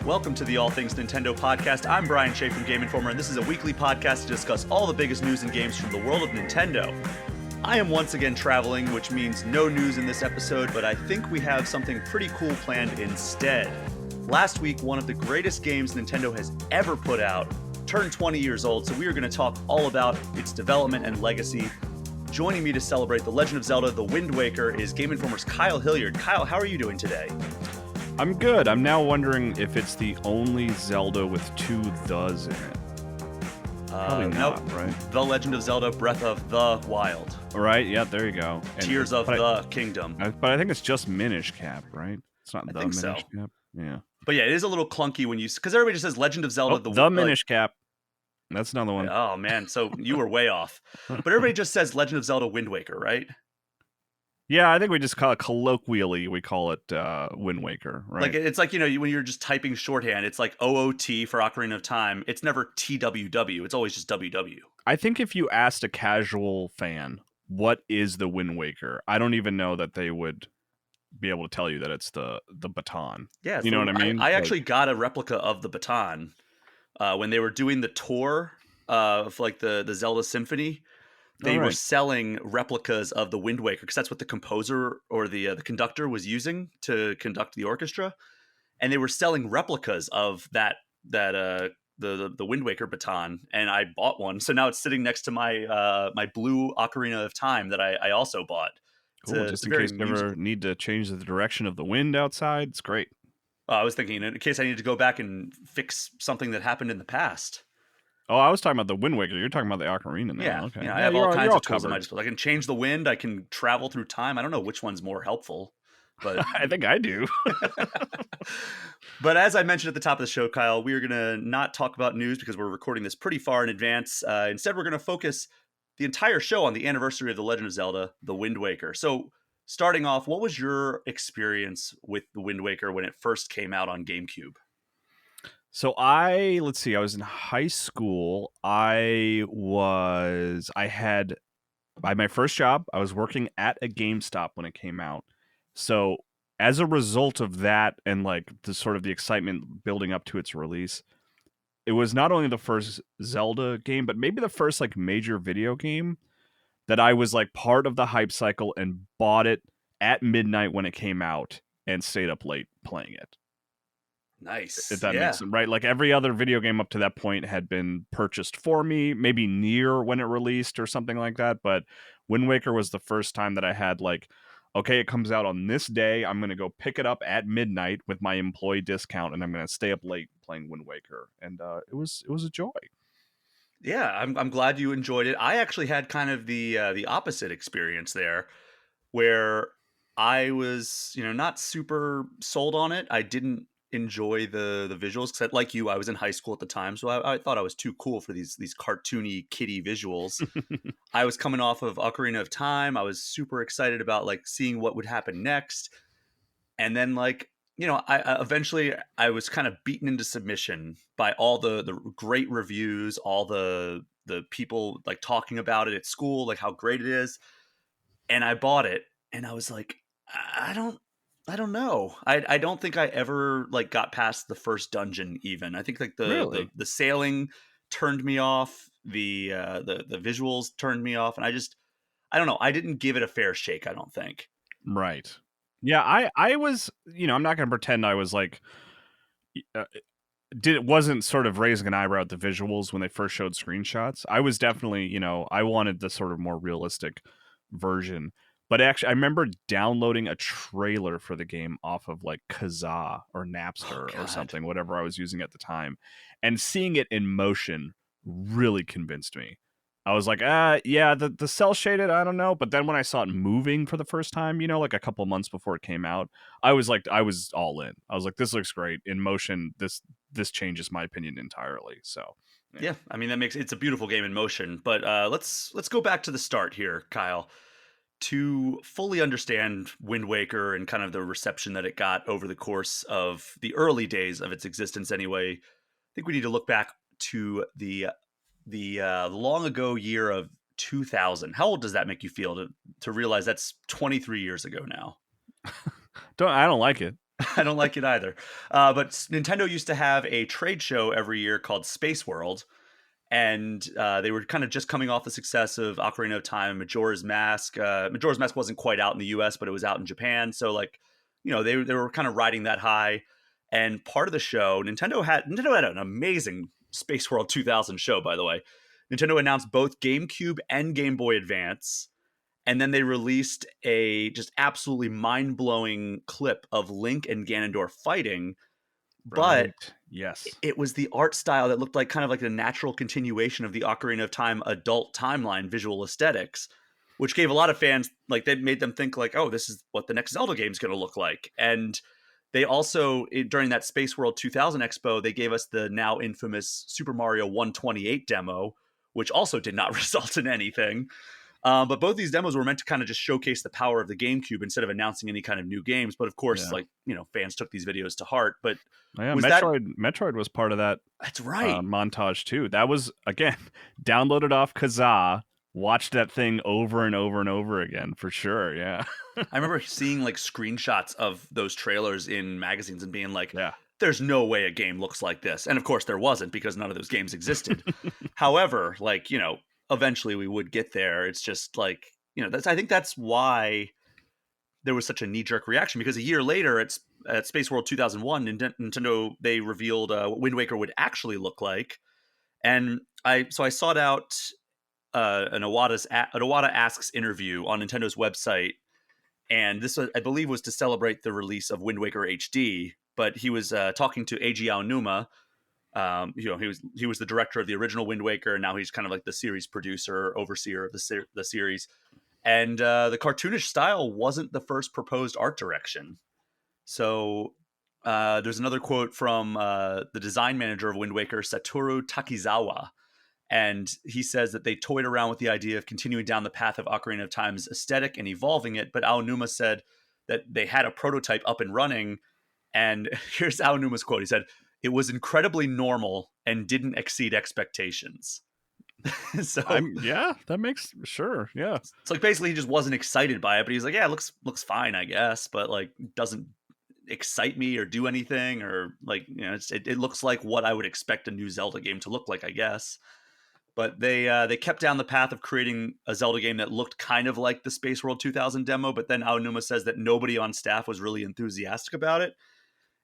Welcome to the All Things Nintendo podcast. I'm Brian Shea from Game Informer, and this is a weekly podcast to discuss all the biggest news and games from the world of Nintendo. I am once again traveling, which means no news in this episode, but I think we have something pretty cool planned instead. Last week, one of the greatest games Nintendo has ever put out turned 20 years old, so we are going to talk all about its development and legacy. Joining me to celebrate The Legend of Zelda: The Wind Waker is Game Informer's Kyle Hilliard. Kyle, how are you doing today? I'm good. I'm now wondering if it's the only Zelda with two thes in it. Probably not, right? The Legend of Zelda: Breath of the Wild. Right, yeah, there you go. Tears of the Kingdom. But I think it's just Minish Cap, right? It's not the Minish Cap. Yeah. But yeah, it is a little clunky when you... Because everybody just says Legend of Zelda... the Minish Cap. That's another one. Oh, man. So you were way off. But everybody just says Legend of Zelda: Wind Waker, right? Yeah, I think we just call it colloquially, we call it Wind Waker, right? Like it's like, when you're just typing shorthand, it's like OOT for Ocarina of Time. It's never TWW. It's always just WW. I think if you asked a casual fan, what is the Wind Waker? I don't even know that they would be able to tell you that it's the baton. Yeah. You know what I mean? I actually got a replica of the baton when they were doing the tour of like the Zelda Symphony. They were selling replicas of the Wind Waker because that's what the composer or the conductor was using to conduct the orchestra, and they were selling replicas of the Wind Waker baton, and I bought one. So now it's sitting next to my my blue Ocarina of Time that I also bought. Cool. Just in case you ever need to change the direction of the wind outside, it's great. I was thinking in case I need to go back and fix something that happened in the past. Oh, I was talking about the Wind Waker. You're talking about the Ocarina now. Yeah, okay. Yeah, I have all kinds of tools at my disposal. I can change the wind. I can travel through time. I don't know which one's more helpful, but I think I do. But as I mentioned at the top of the show, Kyle, we are going to not talk about news because we're recording this pretty far in advance. Instead, we're going to focus the entire show on the anniversary of The Legend of Zelda: The Wind Waker. So starting off, what was your experience with The Wind Waker when it first came out on GameCube? So I was in high school. I had my first job. I was working at a GameStop when it came out. So as a result of that and like the sort of the excitement building up to its release, it was not only the first Zelda game, but maybe the first like major video game that I was like part of the hype cycle and bought it at midnight when it came out and stayed up late playing it. Nice. If that makes sense, right? Like every other video game up to that point had been purchased for me, maybe near when it released or something like that. But Wind Waker was the first time that I had like, okay, it comes out on this day. I'm going to go pick it up at midnight with my employee discount, and I'm going to stay up late playing Wind Waker. And it was a joy. Yeah, I'm glad you enjoyed it. I actually had kind of the opposite experience there, where I was not super sold on it. I didn't enjoy the visuals because like you, I was in high school at the time, so I thought I was too cool for these cartoony kiddie visuals. I was coming off of Ocarina of Time. I was super excited about like seeing what would happen next, and then like I eventually I was kind of beaten into submission by all the great reviews, all the people like talking about it at school, like how great it is, and I bought it, and I was like, I don't know. I don't think I ever like got past the first dungeon even. I think like the sailing turned me off. The visuals turned me off, and I don't know. I didn't give it a fair shake, I don't think. Right. Yeah, I was, I'm not going to pretend I was like wasn't sort of raising an eyebrow at the visuals when they first showed screenshots. I was definitely, I wanted the sort of more realistic version. But actually, I remember downloading a trailer for the game off of like Kazaa or Napster or something, whatever I was using at the time, and seeing it in motion really convinced me. I was like, yeah, the cell shaded, I don't know. But then when I saw it moving for the first time, like a couple months before it came out, I was all in. I was like, this looks great in motion. This changes my opinion entirely. So yeah, I mean it's a beautiful game in motion. But let's go back to the start here, Kyle. To fully understand Wind Waker and kind of the reception that it got over the course of the early days of its existence anyway, I think we need to look back to the long ago year of 2000. How old does that make you feel to realize that's 23 years ago now? I don't like it. I don't like it either. Nintendo used to have a trade show every year called Space World, and they were kind of just coming off the success of Ocarina of Time, Majora's Mask. Majora's Mask wasn't quite out in the U.S., but it was out in Japan. So like, they were kind of riding that high. And part of the show, Nintendo had an amazing Space World 2000 show, by the way. Nintendo announced both GameCube and Game Boy Advance, and then they released a just absolutely mind blowing clip of Link and Ganondorf fighting, but Right. Yes. it was the art style that looked like kind of like a natural continuation of the Ocarina of Time adult timeline visual aesthetics, which gave a lot of fans like that made them think like, oh, this is what the next Zelda game is going to look like. And they also during that Space World 2000 Expo, they gave us the now infamous Super Mario 128 demo, which also did not result in anything. But both these demos were meant to kind of just showcase the power of the GameCube instead of announcing any kind of new games. But of course, Yeah. like fans took these videos to heart. But Yeah, was that? Metroid was part of that That's right. montage too. That was again downloaded off Kazaa, watched that thing over and over and over again for sure. Yeah, I remember seeing like screenshots of those trailers in magazines and being like, yeah. there's no way a game looks like this. And of course there wasn't because none of those games existed. However, like, eventually we would get there. It's just like, I think that's why there was such a knee jerk reaction because a year later at Space World 2001, Nintendo, they revealed what Wind Waker would actually look like. And I sought out an Iwata Asks interview on Nintendo's website, and this I believe was to celebrate the release of Wind Waker HD. But he was talking to Eiji Aonuma. He was the director of the original Wind Waker, and now he's kind of like the series producer, overseer of the series. And the cartoonish style wasn't the first proposed art direction. So there's another quote from the design manager of Wind Waker, Satoru Takizawa, and he says that they toyed around with the idea of continuing down the path of Ocarina of Time's aesthetic and evolving it, but Aonuma said that they had a prototype up and running. And here's Aonuma's quote. He said, "It was incredibly normal and didn't exceed expectations." So Yeah, that makes sure. Yeah. it's like basically he just wasn't excited by it, but he's like, yeah, it looks fine, I guess, but like doesn't excite me or do anything, or like, it looks like what I would expect a new Zelda game to look like, I guess. But they kept down the path of creating a Zelda game that looked kind of like the Space World 2000 demo, but then Aonuma says that nobody on staff was really enthusiastic about it.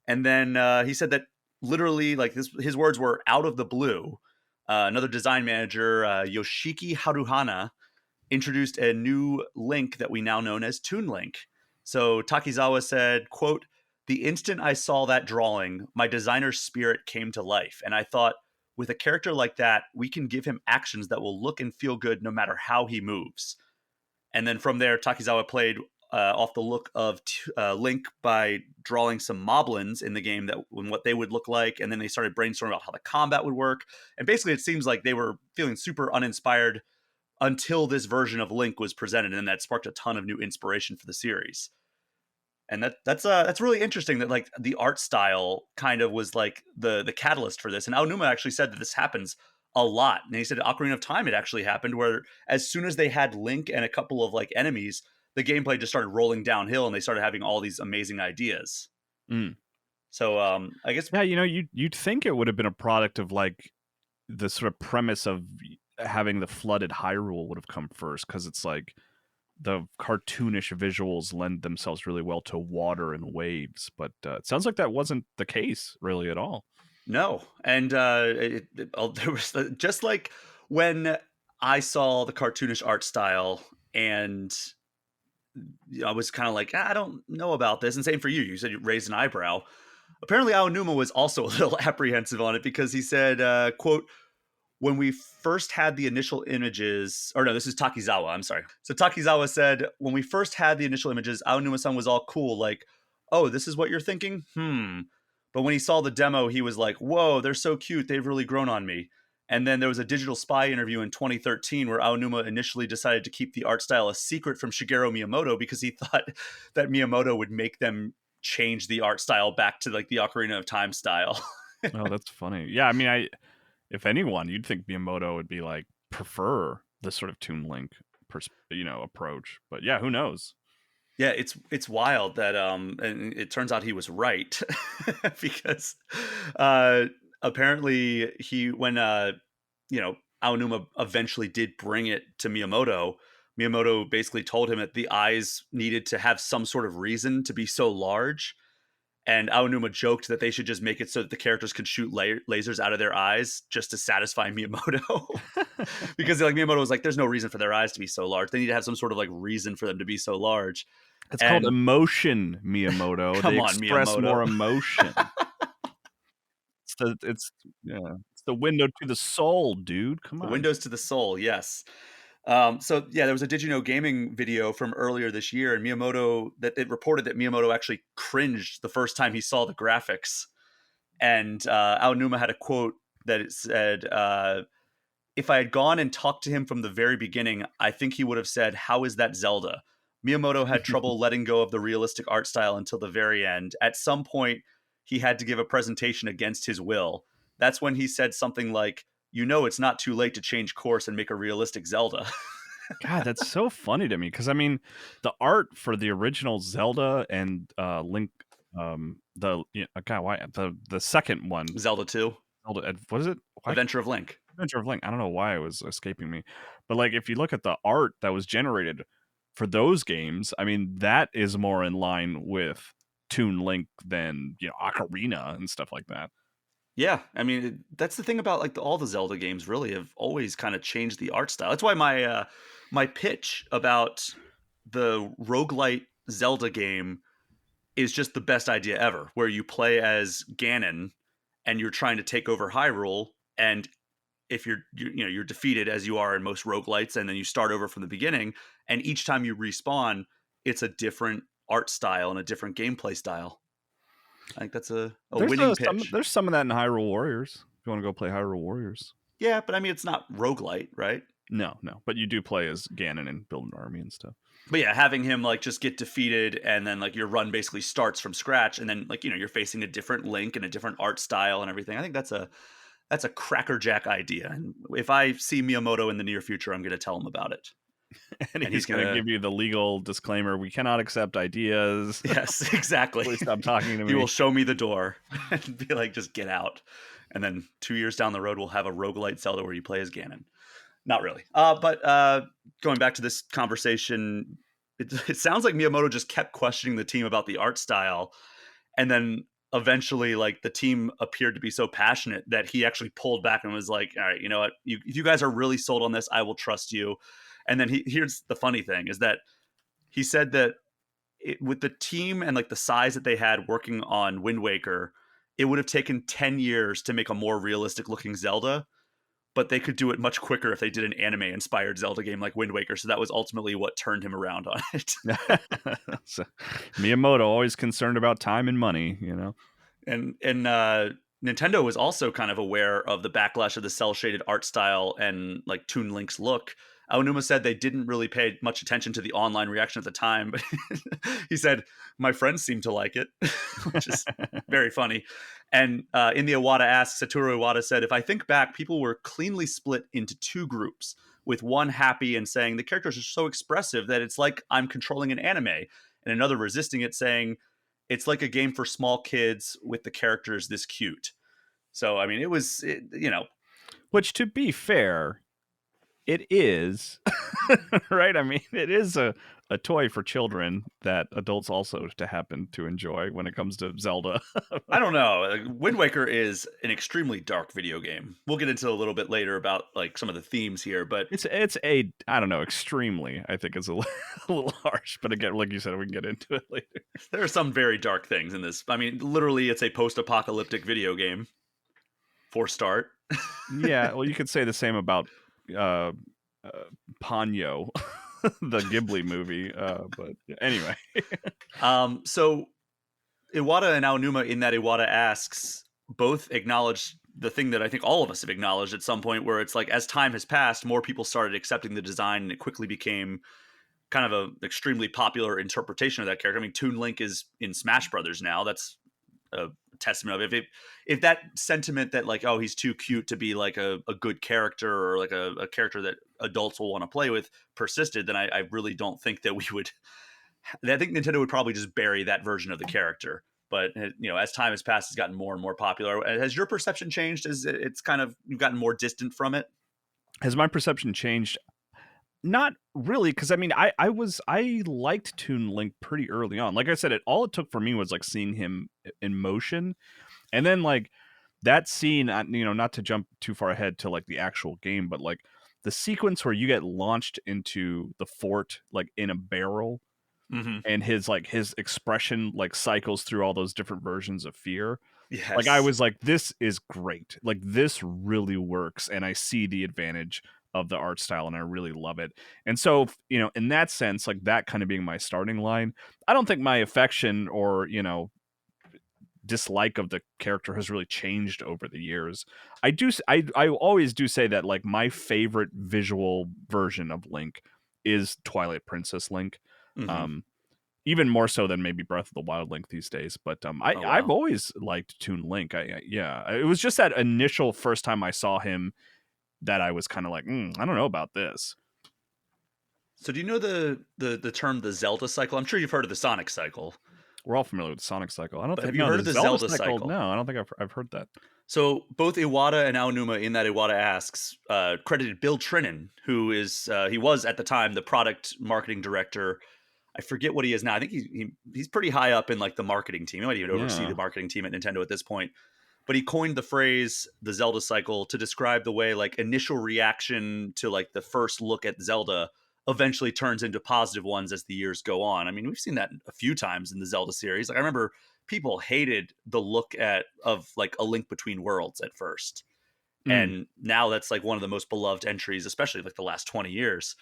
And then he said that literally, like his words were out of the blue. Another design manager, Yoshiki Haruhana, introduced a new Link that we now know as Toon Link. So Takizawa said, quote, "The instant I saw that drawing, my designer's spirit came to life. And I thought, with a character like that, we can give him actions that will look and feel good no matter how he moves." And then from there, Takizawa played off the look of Link by drawing some moblins in the game that what they would look like, and then they started brainstorming about how the combat would work. And basically, it seems like they were feeling super uninspired until this version of Link was presented, and that sparked a ton of new inspiration for the series. And that's really interesting that like the art style kind of was like the catalyst for this. And Aonuma actually said that this happens a lot. And he said Ocarina of Time it actually happened where as soon as they had Link and a couple of like enemies, the gameplay just started rolling downhill and they started having all these amazing ideas. Mm. So I guess Yeah, you'd think it would have been a product of like the sort of premise of having the flooded Hyrule would have come first because it's like the cartoonish visuals lend themselves really well to water and waves, but it sounds like that wasn't the case really at all. no. And there was just like when I saw the cartoonish art style and I was kind of like, I don't know about this. And same for you. You said you raised an eyebrow. Apparently, Aonuma was also a little apprehensive on it because he said, quote, "When we first had the initial images," or no, this is Takizawa, I'm sorry. So Takizawa said, "When we first had the initial images, Aonuma-san was all cool, like, oh, this is what you're thinking? But when he saw the demo, he was like, whoa, they're so cute. They've really grown on me." And then there was a Digital Spy interview in 2013 where Aonuma initially decided to keep the art style a secret from Shigeru Miyamoto because he thought that Miyamoto would make them change the art style back to like the Ocarina of Time style. Oh, that's funny. Yeah, I mean, if anyone, you'd think Miyamoto would be like prefer this sort of Toon Link approach, but yeah, who knows? Yeah, it's wild that and it turns out he was right because uh apparently he when you know Aonuma eventually did bring it to Miyamoto. Miyamoto basically told him that the eyes needed to have some sort of reason to be so large, and Aonuma joked that they should just make it so that the characters could shoot lasers out of their eyes just to satisfy Miyamoto. Because like Miyamoto was like, "There's no reason for their eyes to be so large. They need to have some sort of like reason for them to be so large." It's called And emotion, Miyamoto. They come on, express Miyamoto. more emotion. It's yeah, it's the window to the soul, dude. Come The on. windows to the soul, yes. So yeah, there was a Did You Know Gaming video from earlier this year, and Miyamoto that it reported that Miyamoto actually cringed the first time he saw the graphics. And Aonuma had a quote that it said, if I had gone and talked to him from the very beginning, I think he would have said, "How is that Zelda?" Miyamoto had trouble letting go of the realistic art style until the very end. At some point, he had to give a presentation against his will. That's when he said something like, "You know, it's not too late to change course and make a realistic Zelda." God, that's so funny to me because I mean, the art for the original Zelda and Link, God, why the second one, Zelda 2, Zelda, what is it? Why Adventure of Link. Adventure of Link? I don't know why it was escaping me, but like if you look at the art that was generated for those games, I mean, that is more in line with Toon Link than Ocarina and stuff like that. Yeah, I mean, that's the thing about like all the Zelda games really have always kind of changed the art style. That's why my pitch about the roguelite Zelda game is just the best idea ever, where you play as Ganon and you're trying to take over Hyrule, and if you're defeated as you are in most roguelites, and then you start over from the beginning, and each time you respawn, it's a different art style and a different gameplay style. I think that's a There's winning some pitch. there's some of that in Hyrule Warriors. If you want to go play Hyrule Warriors. Yeah, but I mean, it's not roguelite, right? No, no, but you do play as Ganon and build an army and stuff. But yeah, having him like just get defeated and then like your run basically starts from scratch, and then like you're facing a different Link and a different art style and everything. I think that's a crackerjack idea. And if I see Miyamoto in the near future, I'm going to tell him about it. And And he's he's going going to to give you the legal disclaimer: we cannot accept ideas. yes, exactly. Please stop talking to He me. will show me the door and be like, just get out. And then 2 years down the road, we'll have a roguelite Zelda where you play as Ganon. Not really. But going back to this conversation, it sounds like Miyamoto just kept questioning the team about the art style, and then eventually, like the team appeared to be so passionate that he actually pulled back and was like, "All right, you know what? If you guys are really sold on this, I will trust you." And then here's the funny thing: is that he said that with the team and like the size that they had working on Wind Waker, it would have taken 10 years to make a more realistic looking Zelda, but they could do it much quicker if they did an anime inspired Zelda game like Wind Waker. So that was ultimately what turned him around on it. So, Miyamoto always concerned about time and money. And Nintendo was also kind of aware of the backlash of the cell shaded art style and like Toon Link's look. Aonuma said they didn't really pay much attention to the online reaction at the time, but he said my friends seem to like it, which is very funny. And in the Iwata Asks, Satoru Iwata said, "If I think back, people were cleanly split into two groups, with one happy and saying the characters are so expressive that it's like I'm controlling an anime, and another resisting it, saying it's like a game for small kids with the characters this cute." So, I mean, Which, to be fair, it is right. I mean, it is a toy for children that adults also to happen to enjoy when it comes to Zelda. I don't know. Like, Wind Waker is an extremely dark video game. We'll get into a little bit later about like some of the themes here, but It's a I don't know, extremely, I think is a a little harsh, but again, like you said, we can get into it later. there are some very dark things in this. I mean, literally, it's a post-apocalyptic video game for start. Yeah, well, you could say the same about uh, uh Ponyo, the Ghibli movie, but anyway. So Iwata and Aonuma in that Iwata Asks both acknowledge the thing that I think all of us have acknowledged at some point, where it's like as time has passed, more people started accepting the design, and it quickly became kind of an extremely popular interpretation of that character. I mean, Toon Link is in Smash Brothers now. That's a testament of it. If that sentiment that like, oh, he's too cute to be like a good character, or like a character that adults will want to play with, persisted, then I really don't think that we would I think Nintendo would probably just bury that version of the character. But as time has passed, it's gotten more and more popular. Has your perception changed? As it's kind of you've gotten more distant from it? Has my perception changed? Not really, because I mean, I liked Toon Link pretty early on. Like I said, all it took for me was like seeing him in motion, and then like that scene. Not to jump too far ahead to like the actual game, but like the sequence where you get launched into the fort like in a barrel, Hmm. and his expression like cycles through all those different versions of fear. Like I Yes. was like, this is great. Like this really works, and I see the advantage of the art style, and I really love it. And so, in that sense, like that kind of being my starting line, I don't think my affection or dislike of the character has really changed over the years. I always do say that like my favorite visual version of Link is Twilight Princess Link. Hmm. Um, even more so than maybe Breath of the Wild Link these days. But Oh I've wow. always liked Toon Link. Yeah, it was just that initial first time I saw him that I was kind of like, I don't know about this. So do you know the term the Zelda cycle? I'm sure you've heard of the Sonic cycle, We're all familiar with Sonic Cycle. I don't but think have you no heard the of the Zelda Zelda Cycle. cycle? No, I don't think I've heard that. So both Iwata and Aonuma in that Iwata asks credited Bill Trinan, who is he was at the time the product marketing director. I forget what he is now. I think he's pretty high up in like the marketing team. He might even oversee the Yeah. marketing team at Nintendo at this point. But he coined the phrase the Zelda cycle to describe the way like initial reaction to like the first look at Zelda eventually turns into positive ones as the years go on. I mean, we've seen that a few times in the Zelda series. Like I remember people hated the look at of like A Link Between Worlds at first. Mm. And now that's like one of the most beloved entries, especially like the last 20 years.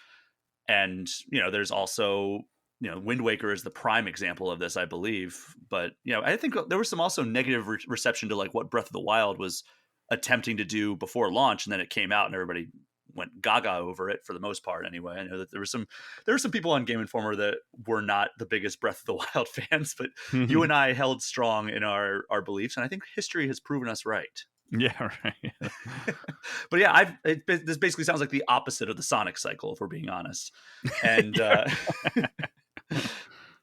And there's also Wind Waker is the prime example of this, I believe. But I think there was some also negative reception to like what Breath of the Wild was attempting to do before launch, and then it came out and everybody went gaga over it for the most part. Anyway, I know that there were some people on Game Informer that were not the biggest Breath of the Wild fans, but you and I held strong in our beliefs, and I think history has proven us right. Yeah, right. But yeah, this basically sounds like the opposite of the Sonic cycle, if we're being honest. And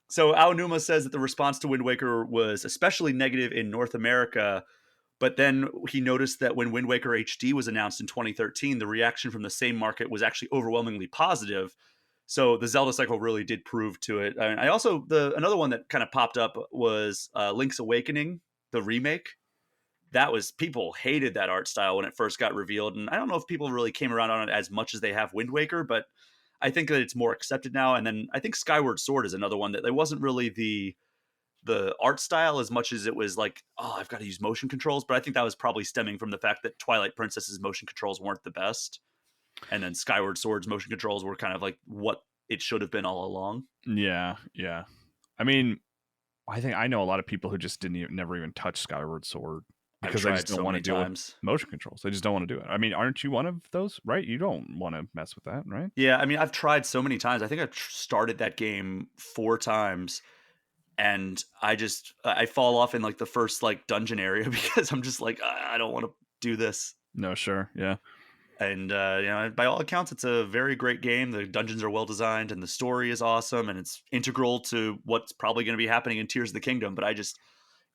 so Aonuma says that the response to Wind Waker was especially negative in North America, but then he noticed that when Wind Waker HD was announced in 2013, the reaction from the same market was actually overwhelmingly positive. So the Zelda cycle really did prove to it. I also another one that kind of popped up was Link's Awakening, the remake. That was people hated that art style when it first got revealed, and I don't know if people really came around on it as much as they have Wind Waker, but I think that it's more accepted now. And then I think Skyward Sword is another one that it wasn't really the art style as much as it was like, oh, I've got to use motion controls. But I think that was probably stemming from the fact that Twilight Princess's motion controls weren't the best, and then Skyward Sword's motion controls were kind of like what it should have been all along. Yeah, yeah. I mean, I think I know a lot of people who just never even touch Skyward Sword I've because they just tried don't so want to many deal with times. motion controls. They just don't want to do it. I mean, aren't you one of those? Right? You don't want to mess with that, right? Yeah, I mean, I've tried so many times. I think I've started that game 4 times, and I fall off in like the first like dungeon area because I'm just like I don't want to do this. No, sure, yeah. And by all accounts, it's a very great game. The dungeons are well designed, and the story is awesome, and it's integral to what's probably going to be happening in Tears of the Kingdom. But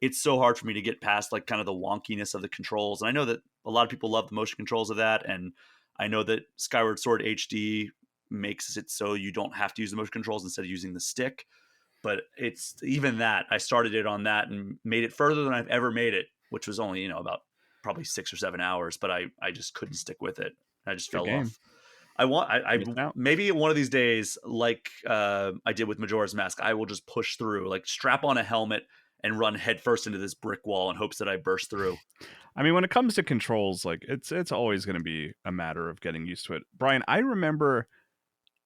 it's so hard for me to get past like kind of the wonkiness of the controls. And I know that a lot of people love the motion controls of that, and I know that Skyward Sword HD makes it so you don't have to use the motion controls instead of using the stick. But it's even that I started it on that and made it further than I've ever made it, which was only about probably 6 or 7 hours. But I just couldn't stick with it. I just Good fell game. off. I Missed out. maybe one of these days, like I did with Majora's Mask, I will just push through, like strap on a helmet and run headfirst into this brick wall in hopes that I burst through. I mean, when it comes to controls, like it's always going to be a matter of getting used to it. Brian, I remember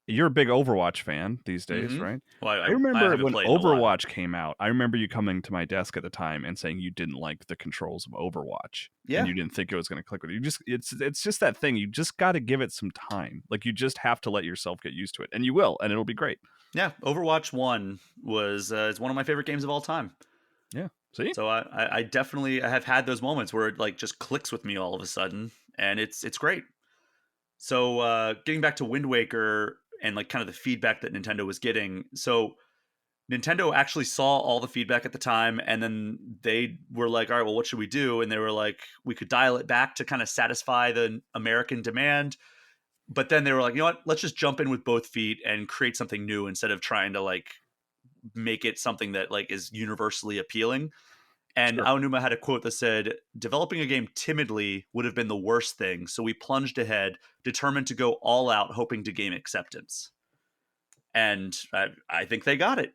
you're a big Overwatch fan these days, Hmm. right? Well, I I remember haven't when played in a while. Overwatch came out, I remember you coming to my desk at the time and saying you didn't like the controls of Overwatch and Yeah, you didn't think it was going to click with you. You just it's just that thing. You just got to give it some time. Like you just have to let yourself get used to it, and you will, and it'll be great. yeah. Overwatch One was is one of my favorite games of all time. Yeah. See? So I definitely I have had those moments where it like just clicks with me all of a sudden, and it's great. So getting back to Wind Waker and like kind of the feedback that Nintendo was getting. So Nintendo actually saw all the feedback at the time, and then they were like, "All right, well, what should we do?" And they were like, "We could dial it back to kind of satisfy the American demand." But then they were like, "You know what? Let's just jump in with both feet and create something new instead of trying to like make it something that like is universally appealing." And Sure. Aonuma had a quote that said, "Developing a game timidly would have been the worst thing, so we plunged ahead, determined to go all out, hoping to gain acceptance." And I think they got it.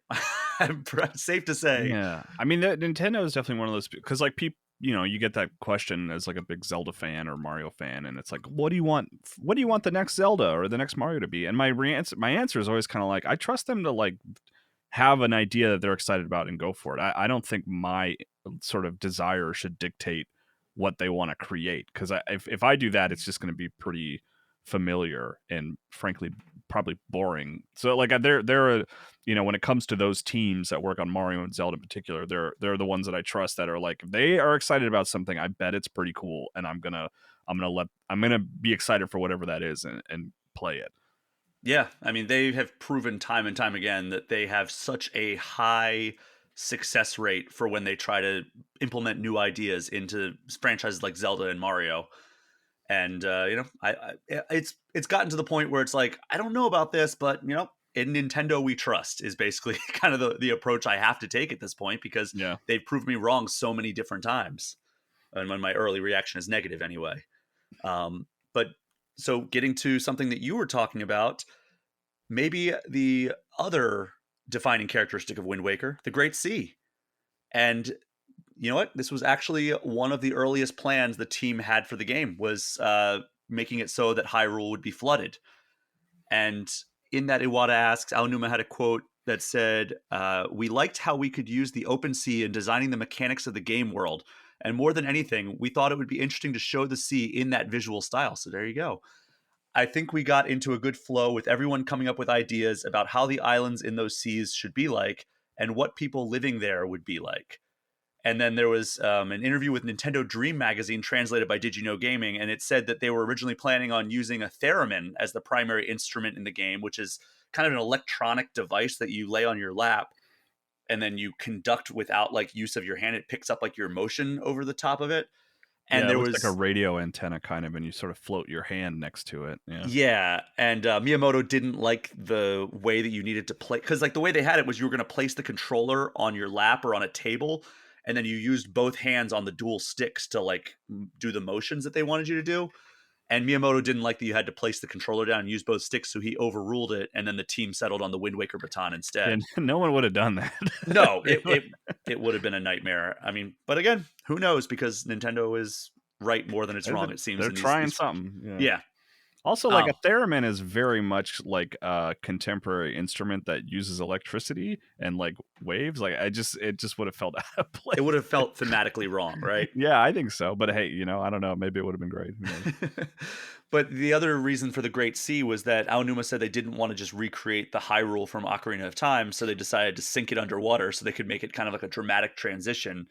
Safe to say. Yeah, I mean, Nintendo is definitely one of those because like people, you get that question as like a big Zelda fan or Mario fan, and it's like, what do you want? What do you want the next Zelda or the next Mario to be? And my answer is always kind of like I trust them to like have an idea that they're excited about and go for it. I don't think my sort of desire should dictate what they want to create because if I do that, it's just going to be pretty familiar and frankly probably boring. So like they're a, when it comes to those teams that work on Mario and Zelda in particular, they're the ones that I trust that are like if they are excited about something, I bet it's pretty cool, and I'm gonna be excited for whatever that is and play it. Yeah, I mean, they have proven time and time again that they have such a high success rate for when they try to implement new ideas into franchises like Zelda and Mario. And it's gotten to the point where it's like I don't know about this, but in Nintendo we trust is basically kind of the approach I have to take at this point because Yeah. they've proved me wrong so many different times, and when my early reaction is negative anyway. But so getting to something that you were talking about, maybe the other defining characteristic of Wind Waker, the Great Sea. And you know what? This was actually one of the earliest plans the team had for the game was making it so that Hyrule would be flooded. And in that, Iwata asks, Aonuma had a quote that said, "We liked how we could use the open sea in designing the mechanics of the game world. And more than anything, we thought it would be interesting to show the sea in that visual style." So there you go. I think we got into a good flow with everyone coming up with ideas about how the islands in those seas should be like and what people living there would be like. And then there was an interview with Nintendo Dream Magazine translated by Did You Know Gaming, and it said that they were originally planning on using a theremin as the primary instrument in the game, which is kind of an electronic device that you lay on your lap and then you conduct without like use of your hand. It picks up like your motion over the top of it. And Yeah, it there looks like a was radio antenna kind of, and you sort of float your hand next to it. Yeah. Yeah, and Miyamoto didn't like the way that you needed to play because, like, the way they had it was you were going to place the controller on your lap or on a table, and then you used both hands on the dual sticks to like do the motions that they wanted you to do. And Miyamoto didn't like that you had to place the controller down and use both sticks, so he overruled it, and then the team settled on the Wind Waker baton Yeah, instead. no one would have done that. No, it would have been a nightmare. I mean, but again, who knows? Because Nintendo is right more than it's wrong. It seems They're in these trying these something. Yeah. yeah. Also, like a Um, theremin is very much like a contemporary instrument that uses electricity and like waves. Like it just would have felt out of it would place. have felt thematically wrong, right? Yeah, I think so. But hey, I don't know. Maybe it would have been great. Who knows? But the other reason for the Great Sea was that Aonuma said they didn't want to just recreate the Hyrule from Ocarina of Time, so they decided to sink it underwater so they could make it kind of like a dramatic transition.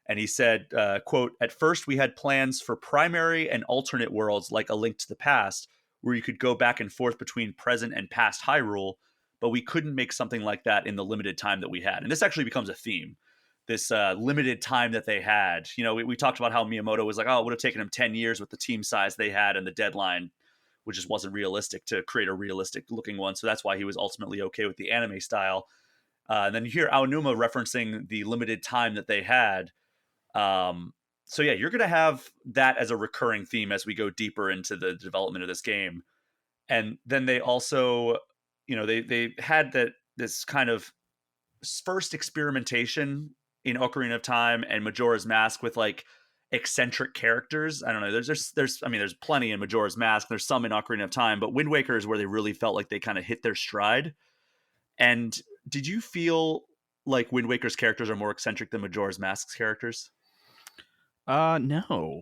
And he said, quote, "At first we had plans for primary and alternate worlds like A Link to the Past, where you could go back and forth between present and past Hyrule, but we couldn't make something like that in the limited time that we had." And this actually becomes a theme. This limited time that they had. We talked about how Miyamoto was like, oh, it would have taken him 10 years with the team size they had and the deadline, which just wasn't realistic to create a realistic looking one. So that's why he was ultimately okay with the anime style. And then you hear Aonuma referencing the limited time that they had. So yeah, you're going to have that as a recurring theme as we go deeper into the development of this game. And then they also, they had this kind of first experimentation in Ocarina of Time and Majora's Mask with like eccentric characters. I don't know. There's plenty in Majora's Mask. There's some in Ocarina of Time, but Wind Waker is where they really felt like they kind of hit their stride. And did you feel like Wind Waker's characters are more eccentric than Majora's Mask's characters? No.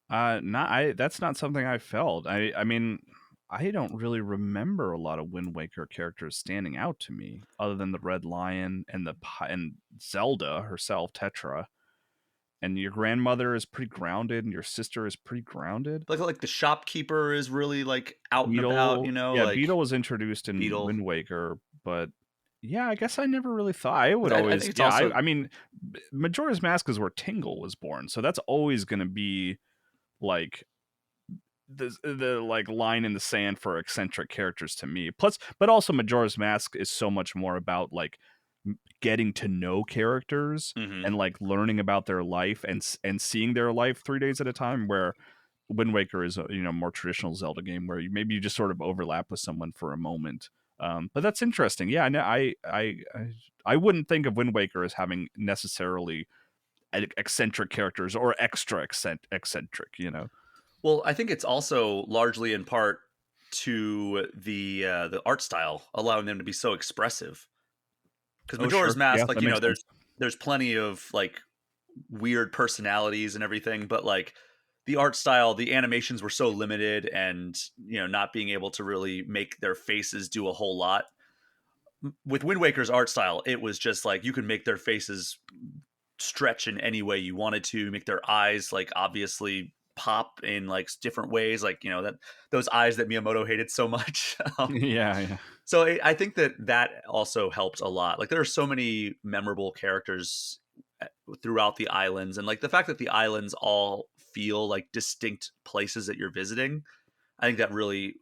Not I That's not something I felt. I mean, I don't really remember a lot of Wind Waker characters standing out to me other than the Red Lion and and Zelda herself, Tetra. And your grandmother is pretty grounded and your sister is pretty grounded. Like the shopkeeper is really like out and about, Beetle, yeah, like Beetle was introduced in Beetle. Wind Waker, but Yeah, I guess I never really thought. I would I always, think it's yeah. also I mean, Majora's Mask is where Tingle was born, so that's always going to be like the like line in the sand for eccentric characters to me. Plus, but also Majora's Mask is so much more about like getting to know characters mhm. and like learning about their life and seeing their life 3 days at a time. Where Wind Waker is a more traditional Zelda game where maybe you just sort of overlap with someone for a moment. But that's interesting. Yeah, no, I wouldn't think of Wind Waker as having necessarily eccentric characters or extra eccentric. Well, I think it's also largely in part to the art style, allowing them to be so expressive. Because Oh, Majora's sure. Yeah, Mask, like, that makes sense. there's plenty of, like, weird personalities and everything, but, like, the art style, the animations were so limited and, not being able to really make their faces do a whole lot. With Wind Waker's art style, it was just like you could make their faces stretch in any way you wanted to, make their eyes like obviously pop in like different ways, like that those eyes that Miyamoto hated so much. Yeah, yeah. So I think that also helped a lot. Like there are so many memorable characters throughout the islands, and like the fact that the islands all feel like distinct places that you're visiting. I think that really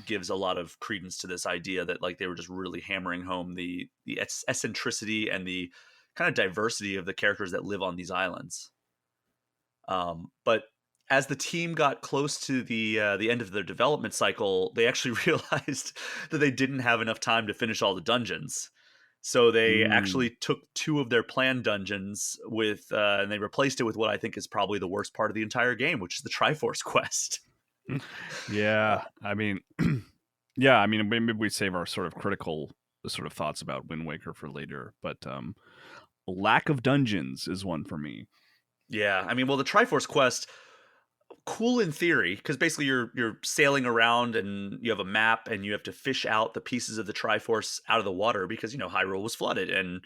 gives a lot of credence to this idea that like they were just really hammering home the eccentricity and the kind of diversity of the characters that live on these islands. But as the team got close to the end of their development cycle, they actually realized that they didn't have enough time to finish all the dungeons. So they Mm. actually took two of their planned dungeons and they replaced it with what I think is probably the worst part of the entire game, which is the Triforce quest. Yeah, I mean, yeah, I mean, maybe we save our sort of critical sort of thoughts about Wind Waker for later, but lack of dungeons is one for me. Yeah, I mean, well, the Triforce quest, cool in theory, because basically you're sailing around and you have a map and you have to fish out the pieces of the Triforce out of the water because Hyrule was flooded and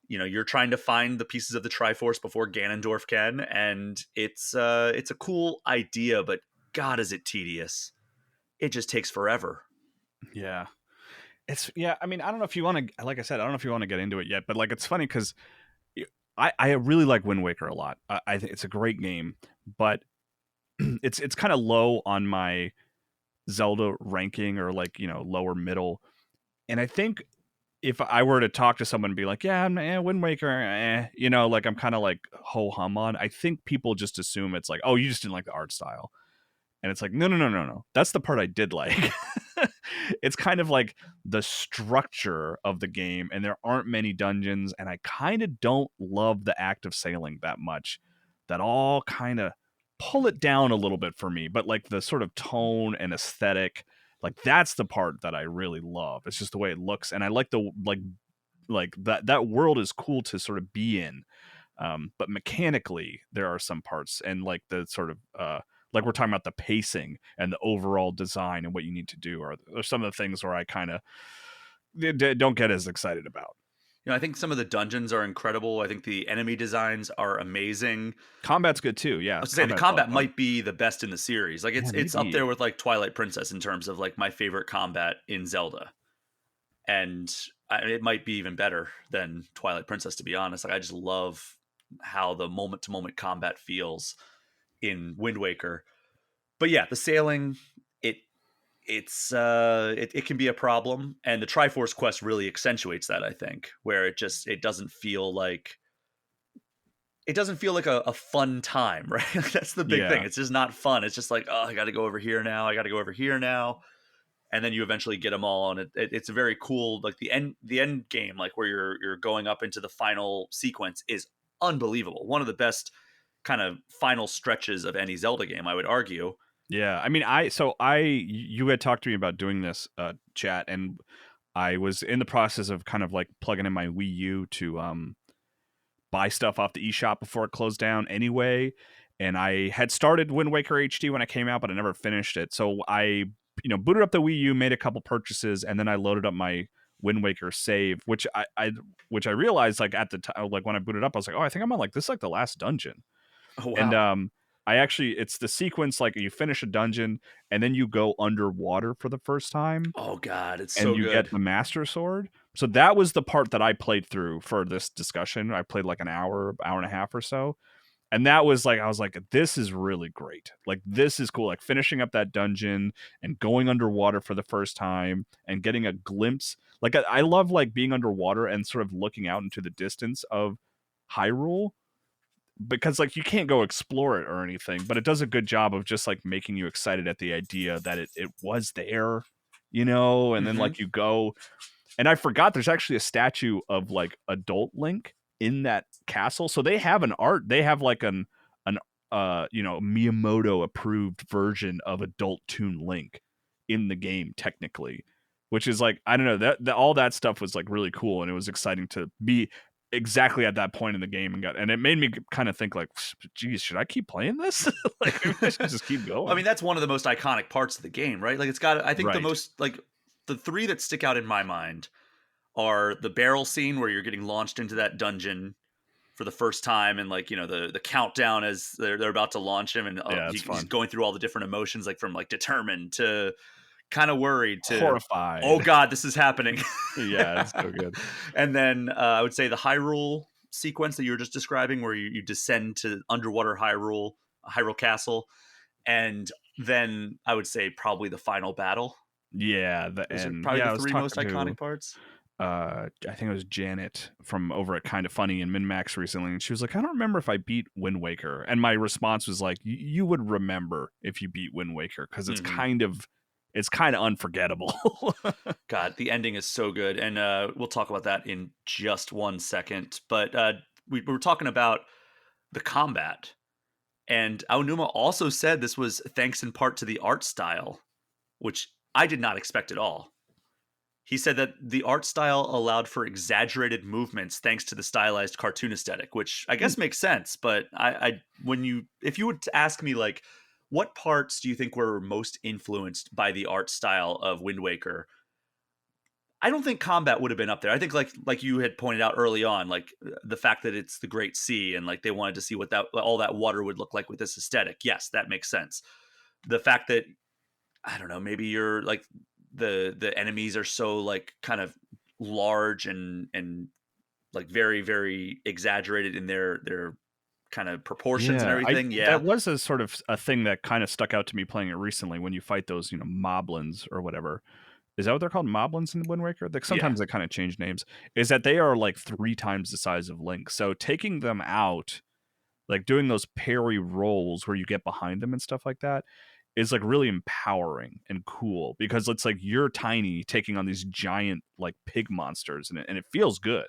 you're trying to find the pieces of the Triforce before Ganondorf can, and it's a cool idea, but God, is it tedious? It just takes forever. Yeah. Yeah, I mean, I don't know if you want to, like I said, I don't know if you want to get into it yet, but like it's funny because I really like Wind Waker a lot. I think it's a great game, but it's kind of low on my Zelda ranking or like lower middle. And I think if I were to talk to someone and be like, yeah, Wind Waker, like I'm kind of like ho hum on. I think people just assume it's like, oh, you just didn't like the art style. And it's like, no, no, no, no, no. That's the part I did like. It's kind of like the structure of the game, and there aren't many dungeons, and I kind of don't love the act of sailing that much. That all kind of pull it down a little bit for me, but like the sort of tone and aesthetic, like that's the part that I really love. It's just the way it looks, and I like the like that world is cool to sort of be in. But mechanically, there are some parts, and like the sort of like we're talking about the pacing and the overall design and what you need to do are some of the things where I kind of don't get as excited about. I think some of the dungeons are incredible. I think the enemy designs are amazing. Combat's good too. I Yeah, was gonna say the combat's a lot of combat fun. might be the best in the series. Like Yeah, it's up there maybe. with like Twilight Princess in terms of like my favorite combat in Zelda, and it might be even better than Twilight Princess, to be honest. Like I just love how the moment to moment combat feels in Wind Waker. But yeah, the sailing, it it can be a problem, and the Triforce quest really accentuates that. I think where it doesn't feel like a fun time, right? That's the big thing. Yeah, It's just not fun. It's just like, oh, I got to go over here now. I got to go over here now, and then you eventually get them all, and it's a very cool. Like the end game, like where you're going up into the final sequence, is unbelievable. One of the best kind of final stretches of any Zelda game, I would argue. yeah. I mean, you had talked to me about doing this chat, and I was in the process of kind of like plugging in my Wii U to buy stuff off the eShop before it closed down anyway. And I had started Wind Waker HD when it came out, but I never finished it. So I, booted up the Wii U, made a couple purchases, and then I loaded up my Wind Waker save, which I realized like at the time, like when I booted up, I was like, oh, I think I'm on like this is like the last dungeon. Oh And wow. I actually it's the sequence like you finish a dungeon and then you go underwater for the first time Oh god, it's and so you get good. the Master Sword. So that was the part that I played through for this discussion. I played like an hour, hour and a half or so. And that was like, I was like, this is really great. Like, this is cool. Like, finishing up that dungeon and going underwater for the first time and getting a glimpse. Like, I love like being underwater and sort of looking out into the distance of Hyrule, because like you can't go explore it or anything, but it does a good job of just like making you excited at the idea that it was there, and then Hmm. like you go, and I forgot there's actually a statue of like adult Link in that castle. So they have they have like an Miyamoto approved version of adult Toon Link in the game technically, which is like, I don't know, that all that stuff was like really cool, and it was exciting to be exactly at that point in the game, and it made me kind of think like, geez, should I keep playing this? Like, maybe I should just keep I going. mean, that's one of the most iconic parts of the game, right? Like, it's got, I think the Right. most, like, the three that stick out in my mind are the barrel scene where you're getting launched into that dungeon for the first time, and like, the countdown as they're about to launch him, and Yeah, it's he's fun. going through all the different emotions, like from like determined to kind of worried to, oh Horrified. god, this is happening. Yeah, it's so good. And then I would say the Hyrule sequence that you were just describing, where you descend to underwater Hyrule Castle, and then I would say probably the final battle. Yeah, Those are probably yeah, the I was three most talking to iconic parts. I think it was Janet from over at Kind of Funny and MinMax recently, and she was like, I don't remember if I beat Wind Waker. And my response was like, you would remember if you beat Wind Waker, because Hmm. it's kind of unforgettable. God, the ending is so good, and we'll talk about that in just one second. But we were talking about the combat, and Aonuma also said this was thanks in part to the art style, which I did not expect at all. He said that the art style allowed for exaggerated movements thanks to the stylized cartoon aesthetic, which I Hmm. guess makes sense. But if you would ask me like, what parts do you think were most influenced by the art style of Wind Waker? I don't think combat would have been up there. I think like you had pointed out early on, like the fact that it's the Great Sea, and like they wanted to see what that all that water would look like with this aesthetic. Yes, that makes sense. The fact that, I don't know, maybe you're like the enemies are so like kind of large and like very very exaggerated in their kind of proportions and Yeah, I everything. Yeah. that was a sort of a thing that kind of stuck out to me playing it recently, when you fight those, moblins or whatever. Is that what they're called? Moblins in Wind Waker? Like, Yeah. sometimes they kind of change names. Is that they are like 3 times the size of Link. So taking them out, like doing those parry rolls where you get behind them and stuff like that, is like really empowering and cool, because it's like you're tiny taking on these giant like pig monsters, and it feels good.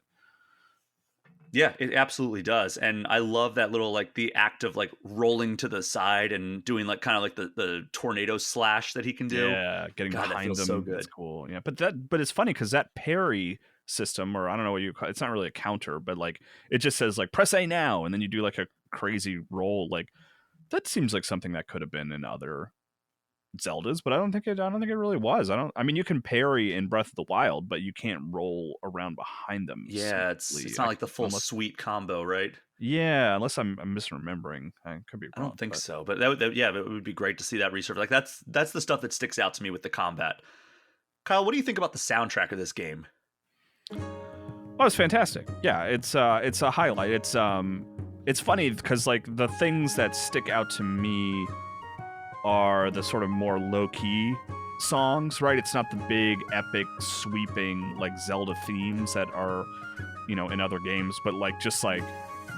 Yeah, it absolutely does. And I love that little like the act of like rolling to the side and doing like kind of like the tornado slash that he can do. Yeah, getting God, that behind feels so them, it's good. cool. Yeah, but it's funny because that parry system, or I don't know what you call it, it's not really a counter, but like it just says like press A now, and then you do like a crazy roll. Like, that seems like something that could have been in other Zeldas, but I don't think it really was. I mean, you can parry in Breath of the Wild, but you can't roll around behind them Yeah, smoothly. it's not like the full Unless, suite combo, right? yeah, unless I'm misremembering. I could be I don't wrong, think but so, but yeah, it would be great to see that resurface. Like that's the stuff that sticks out to me with the combat. Kyle, what do you think about the soundtrack of this game? oh, it's fantastic. Yeah, it's a highlight. It's funny because like the things that stick out to me are the sort of more low key songs, right? It's not the big, epic, sweeping like Zelda themes that are, in other games, but like just like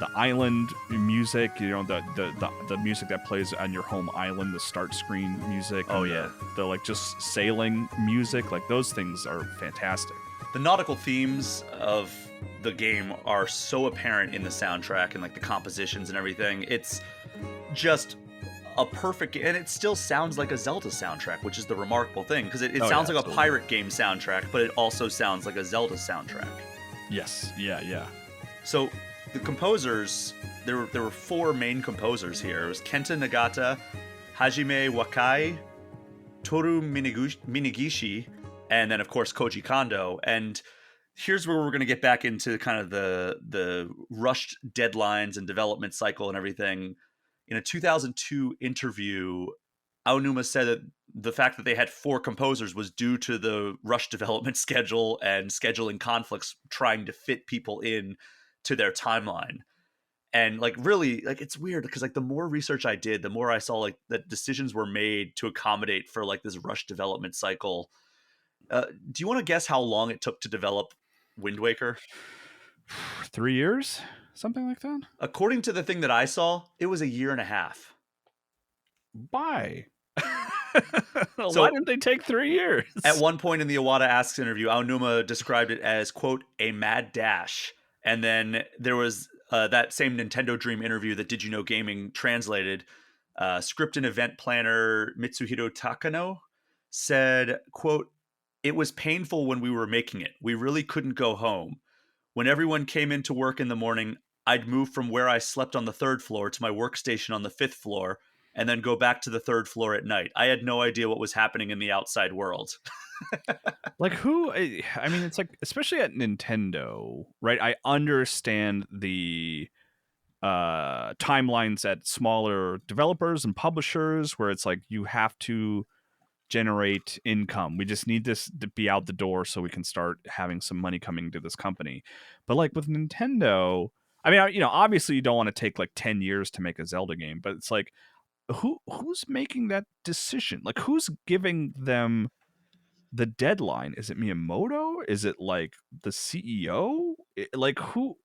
the island music, the music that plays on your home island, the start screen music, Oh and yeah. the like just sailing music, like those things are fantastic. The nautical themes of the game are so apparent in the soundtrack and like the compositions and everything. It's just a perfect, and it still sounds like a Zelda soundtrack, which is the remarkable thing, because it Oh yeah, sounds like a absolutely. pirate game soundtrack, but it also sounds like a Zelda soundtrack. Yes, yeah. So the composers, there were four main composers here. It was Kenta Nagata, Hajime Wakai, Toru Minigishi, and then of course Koji Kondo. And here's where we're going to get back into kind of the rushed deadlines and development cycle and everything. In a 2002 interview, Aonuma said that the fact that they had 4 composers was due to the rush development schedule and scheduling conflicts trying to fit people in to their timeline. And like really, like it's weird because like the more research I did, the more I saw like that decisions were made to accommodate for like this rush development cycle. Do you want to guess how long it took to develop Wind Waker? 3 years, something like that. According to the thing that I saw, it was a year and a half. Why? Why So didn't they take 3 years? at one point in the Iwata Asks interview, Aonuma described it as, quote, a mad dash. And then there was that same Nintendo Dream interview that Did You Know Gaming translated. Script and event planner Mitsuhiro Takano said, quote, it was painful when we were making it. We really couldn't go home. When everyone came into work in the morning, I'd move from where I slept on the 3rd floor to my workstation on the 5th floor and then go back to the 3rd floor at night. I had no idea what was happening in the outside world. Like who? I mean, it's like especially at Nintendo, right? I understand the timelines at smaller developers and publishers where it's like you have to generate income. We just need this to be out the door so we can start having some money coming to this company. But like with Nintendo, I mean, obviously you don't want to take like 10 years to make a Zelda game, but it's like who's making that decision? Like who's giving them the deadline? Is it Miyamoto? Is it like the CEO? Like who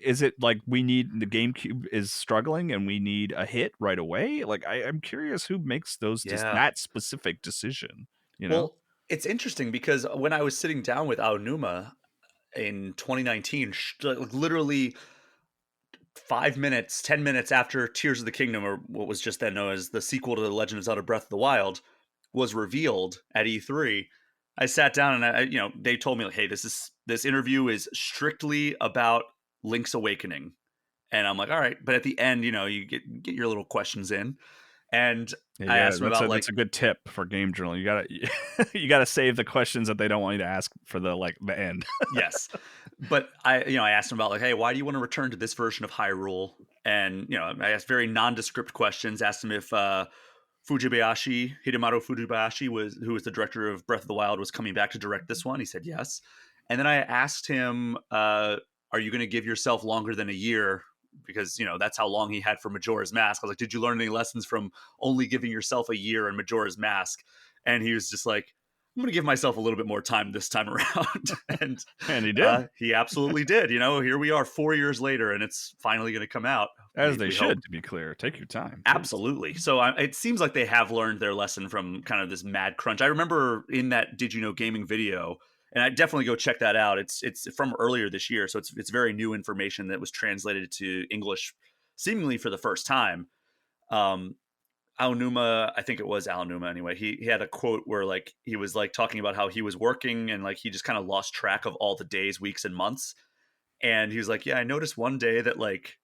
is it? Like we need the GameCube is struggling and we need a hit right away. Like I'm curious who makes Yeah. that specific decision. You know? Well, it's interesting because when I was sitting down with Aonuma in 2019, like literally 5 minutes, 10 minutes after Tears of the Kingdom, or what was just then known as the sequel to The Legend of Zelda Breath of the Wild, was revealed at E3, I sat down and they told me like, hey, this interview is strictly about Link's Awakening. And I'm like, all right. But at the end, you get your little questions in. And I Yeah, asked him about like, that's a good tip for game journal. You gotta you gotta save the questions that they don't want you to ask for the end. yes. But I asked him about like, hey, why do you want to return to this version of Hyrule? And, I asked very nondescript questions, asked him if Hidemaru Fujibayashi who was the director of Breath of the Wild, was coming back to direct this one. He said yes. And then I asked him, are you going to give yourself longer than a year? Because, that's how long he had for Majora's Mask. I was like, did you learn any lessons from only giving yourself a year in Majora's Mask? And he was just like, I'm going to give myself a little bit more time this time around. And And he did. he absolutely did. Here we are 4 years later, and it's finally going to come out. As they should, hope. to be clear. Take your time. Absolutely. So it seems like they have learned their lesson from kind of this mad crunch. I remember in that Did You Know Gaming video, and I definitely go check that out. It's from earlier this year, so it's very new information that was translated to English, seemingly for the first time. Aonuma, I think it was Aonuma anyway. He had a quote where like he was like talking about how he was working and like he just kind of lost track of all the days, weeks, and months. And he was like, "Yeah, I noticed one day that like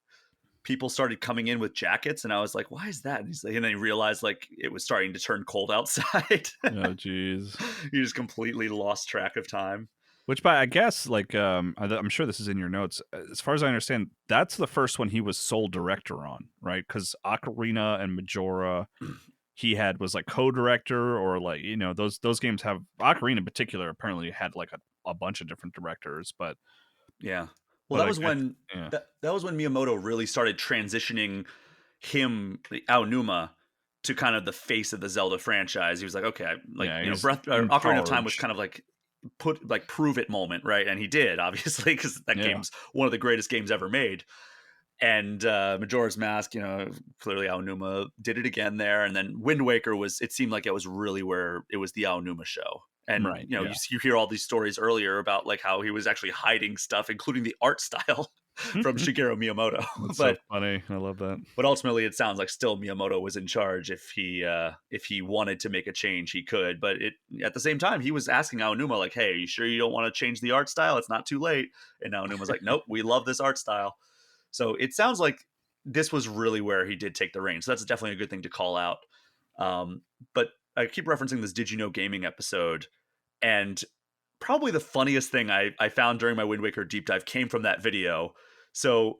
people started coming in with jackets, and I was like, why is that?" And he's like, and then he realized like it was starting to turn cold outside. Oh, geez. He just completely lost track of time. Which, by I guess, like, I'm sure this is in your notes. As far as I understand, that's the first one he was sole director on, right? Because Ocarina and Majora, he was like co-director, or like those games have Ocarina in particular. Apparently, had like a bunch of different directors, but yeah. Well, that was when yeah. that was when Miyamoto really started transitioning him, Aonuma, to kind of the face of the Zelda franchise. He was like, okay, like Ocarina of Time was kind of like prove it moment, right? And he did, obviously, because that game's one of the greatest games ever made. And Majora's Mask, clearly Aonuma did it again there. And then Wind Waker it seemed like it was really where it was the Aonuma show. And, right, you hear all these stories earlier about like how he was actually hiding stuff, including the art style from Shigeru Miyamoto. That's so funny. I love that. But ultimately, it sounds like still Miyamoto was in charge. If he wanted to make a change, he could. But at the same time, he was asking Aonuma like, "Hey, are you sure you don't want to change the art style? It's not too late." And Aonuma was like, "Nope, we love this art style." So it sounds like this was really where he did take the reins. So that's definitely a good thing to call out. But I keep referencing this Did You Know Gaming episode, and probably the funniest thing I found during my Wind Waker deep dive came from that video. So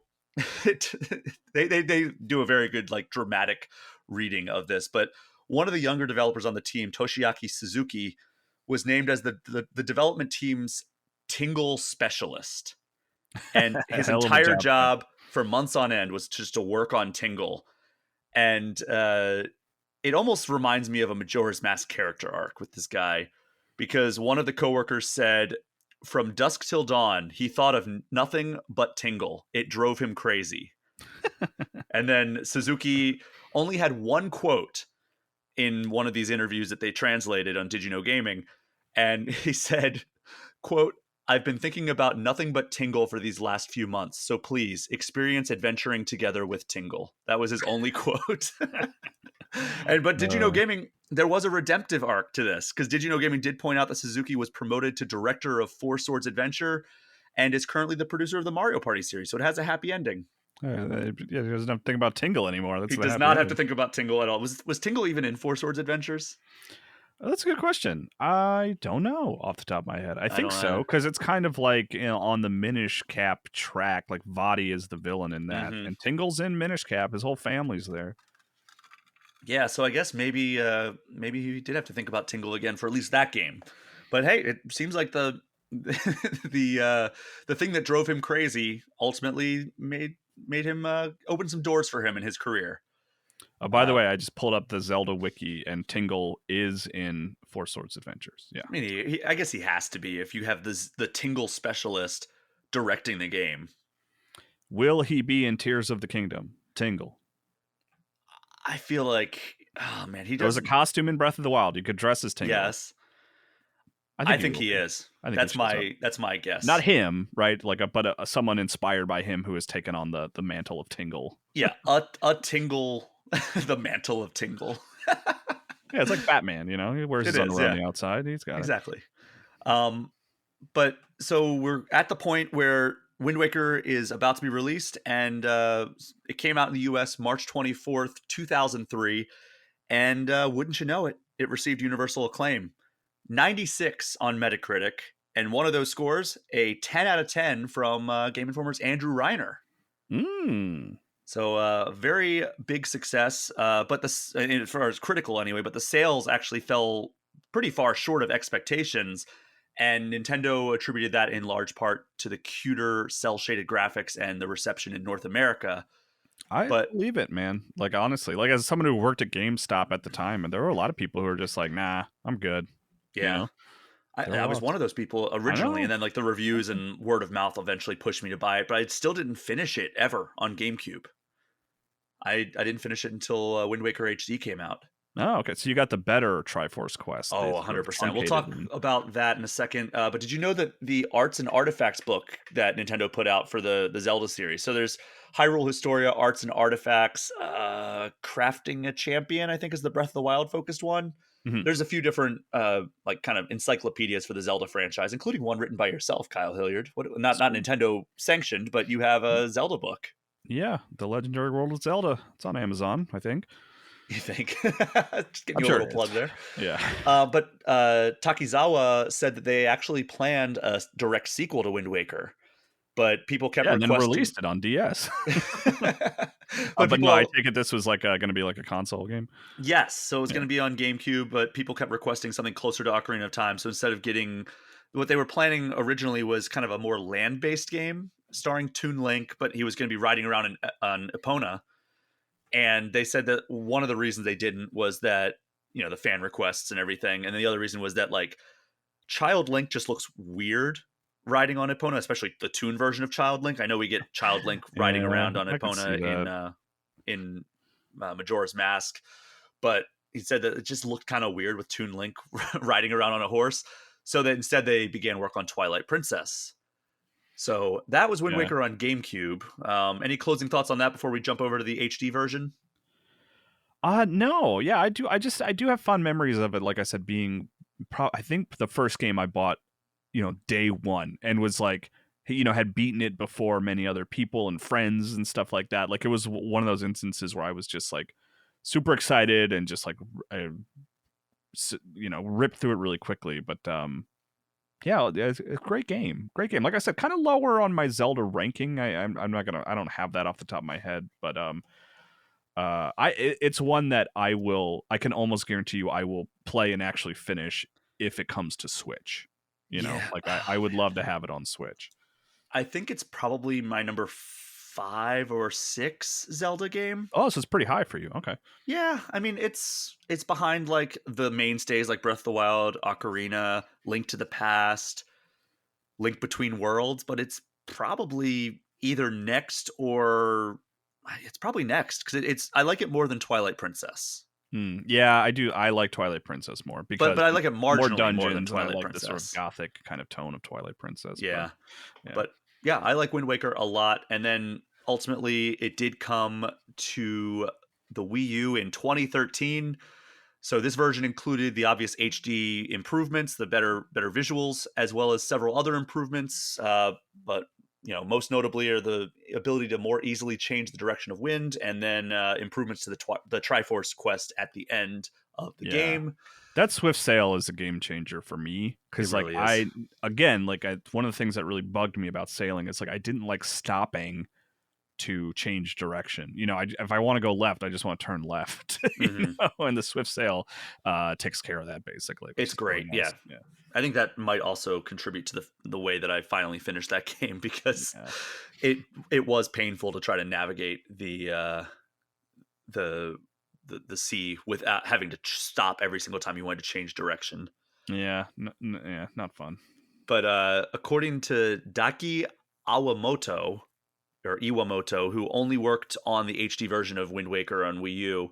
they do a very good like dramatic reading of this. But one of the younger developers on the team, Toshiaki Suzuki, was named as the development team's Tingle specialist. And his Hell of a entire job title. job for months on end was just to work on Tingle. And it almost reminds me of a Majora's Mask character arc with this guy, because one of the coworkers said, from dusk till dawn, he thought of nothing but Tingle. It drove him crazy. And then Suzuki only had one quote in one of these interviews that they translated on Did You Know Gaming. And he said, quote, I've been thinking about nothing but Tingle for these last few months. So please experience adventuring together with Tingle. That was his only quote. But Did You Know Gaming, there was a redemptive arc to this, because Did You Know Gaming did point out that Suzuki was promoted to director of Four Swords Adventure and is currently the producer of the Mario Party series. So it has a happy ending. Yeah, he doesn't have to think about Tingle anymore. That's He does not have to think about Tingle at all. Was Tingle even in Four Swords Adventures? That's a good question. I don't know off the top of my head. I think so, because it's kind of like, on the Minish Cap track. Like Vaati is the villain in that, and Tingle's in Minish Cap. His whole family's there. Yeah, so I guess maybe he did have to think about Tingle again for at least that game. But hey, it seems like the the thing that drove him crazy ultimately made him open some doors for him in his career. By the way, I just pulled up the Zelda wiki, and Tingle is in Four Swords Adventures. Yeah, I mean, I guess he has to be if you have the Tingle specialist directing the game. Will he be in Tears of the Kingdom? Tingle. I feel like, oh man, he does. There was a costume in Breath of the Wild. You could dress as Tingle. Yes, I think he is. That's my guess. Not him, right? But someone inspired by him who has taken on the mantle of Tingle. Yeah, a Tingle, the mantle of Tingle. Yeah, it's like Batman. He wears his underwear on the outside. He's got exactly. But so we're at the point where Wind Waker is about to be released, and it came out in the US March 24th, 2003. And wouldn't you know it, it received universal acclaim. 96 on Metacritic, and one of those scores, a 10 out of 10 from Game Informer's Andrew Reiner. So very big success, but as far as critical anyway, but the sales actually fell pretty far short of expectations. And Nintendo attributed that in large part to the cuter cel-shaded graphics and the reception in North America. I believe it, man. Like, honestly, like as someone who worked at GameStop at the time, and there were a lot of people who were just like, nah, I'm good. Yeah. I was one of those people originally, and then like the reviews and word of mouth eventually pushed me to buy it, but I still didn't finish it ever on GameCube. I didn't finish it until Wind Waker HD came out. Oh, okay. So you got the better Triforce Quest. Oh, 100%. We'll talk about that in a second. But did you know that the Arts and Artifacts book that Nintendo put out for the Zelda series? So there's Hyrule Historia, Arts and Artifacts, Crafting a Champion, I think is the Breath of the Wild focused one. There's a few different like kind of encyclopedias for the Zelda franchise, including one written by yourself, Kyle Hilliard. Not Nintendo sanctioned, but you have a Zelda book. Yeah, The Legendary World of Zelda. It's on Amazon, I think. You think? Just give you a little plug there. Yeah. But Takizawa said that they actually planned a direct sequel to Wind Waker, but people kept requesting... and then released it on DS. But no, I take it this was like going to be like a console game. Yes, so it was going to be on GameCube, but people kept requesting something closer to Ocarina of Time. So instead of getting... What they were planning originally was kind of a more land-based game starring Toon Link, but he was going to be riding around on Epona. And they said that one of the reasons they didn't was that, the fan requests and everything. And then the other reason was that, like, Child Link just looks weird riding on Epona, especially the Toon version of Child Link. I know we get Child Link riding around on Epona in Majora's Mask. But he said that it just looked kind of weird with Toon Link riding around on a horse. So that instead they began work on Twilight Princess. So that was Wind Waker on GameCube. Any closing thoughts on that before we jump over to the HD version? No. Yeah, I do. I do have fond memories of it. Like I said, being, I think the first game I bought, day one, and was like, had beaten it before many other people and friends and stuff like that. Like it was one of those instances where I was just like super excited and just like, ripped through it really quickly. But, yeah, it's a great game. Great game. Like I said, kind of lower on my Zelda ranking. I'm not gonna. I don't have that off the top of my head, but It's one that I can almost guarantee you I will play and actually finish if it comes to Switch. You know, Yeah. like I Oh, would love man. to have it on Switch. I think it's probably my number 5 or 6 Zelda game. Oh, so it's pretty high for you. Okay. Yeah, I mean, it's behind, like, the mainstays like Breath of the Wild, Ocarina, Link to the Past, Link Between Worlds, but it's probably either next or it's probably next 'cause it's I like it more than Twilight Princess. Yeah, I do. I like Twilight Princess more But because I like it more marginally more than dungeons, and I Twilight like the sort of Princess. gothic kind of tone of Twilight Princess. But Yeah. yeah, But yeah, I like Wind Waker a lot. And then ultimately, it did come to the Wii U in 2013. So this version included the obvious HD improvements, the better visuals, as well as several other improvements. But most notably are the ability to more easily change the direction of wind, and then improvements to the Triforce quest at the end of the yeah. game. That Swift Sail is a game changer for me It because, like, really is. one of the things that really bugged me about sailing is like I didn't like stopping to change direction. If I want to go left, I just want to turn left. Hmm. And the Swift Sail takes care of that basically, which It's is really great. Yeah, nice. Yeah, I think that might also contribute to the way that I finally finished that game because yeah, it it was painful to try to navigate the the sea without having to stop every single time you wanted to change direction. yeah, yeah, not fun. But according to Daki Awamoto or Iwamoto, who only worked on the HD version of Wind Waker on Wii U,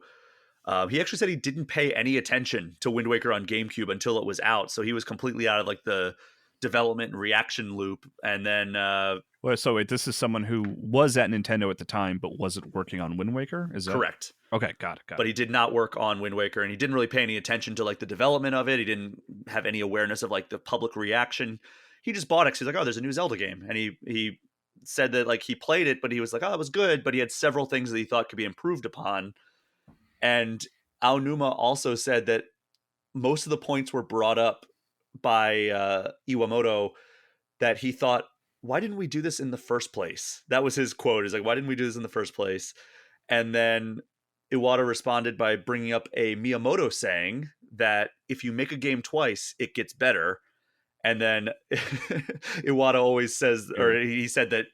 he actually said he didn't pay any attention to Wind Waker on GameCube until it was out. So he was completely out of like the development and reaction loop. And then Well, so wait, this is someone who was at Nintendo at the time, but wasn't working on Wind Waker. Is that correct. okay? Got it. Got But it. he did not work on Wind Waker, and he didn't really pay any attention to like the development of it. He didn't have any awareness of like the public reaction. He just bought it 'cause he's like, oh, there's a new Zelda game, and he said that like he played it, but he was like, oh, it was good, but he had several things that he thought could be improved upon. And Aonuma also said that most of the points were brought up by Iwamoto that he thought, why didn't we do this in the first place? That was his quote. He's like, why didn't we do this in the first place? And then Iwata responded by bringing up a Miyamoto saying that if you make a game twice, it gets better. And then Iwata always says, or Weird. he said that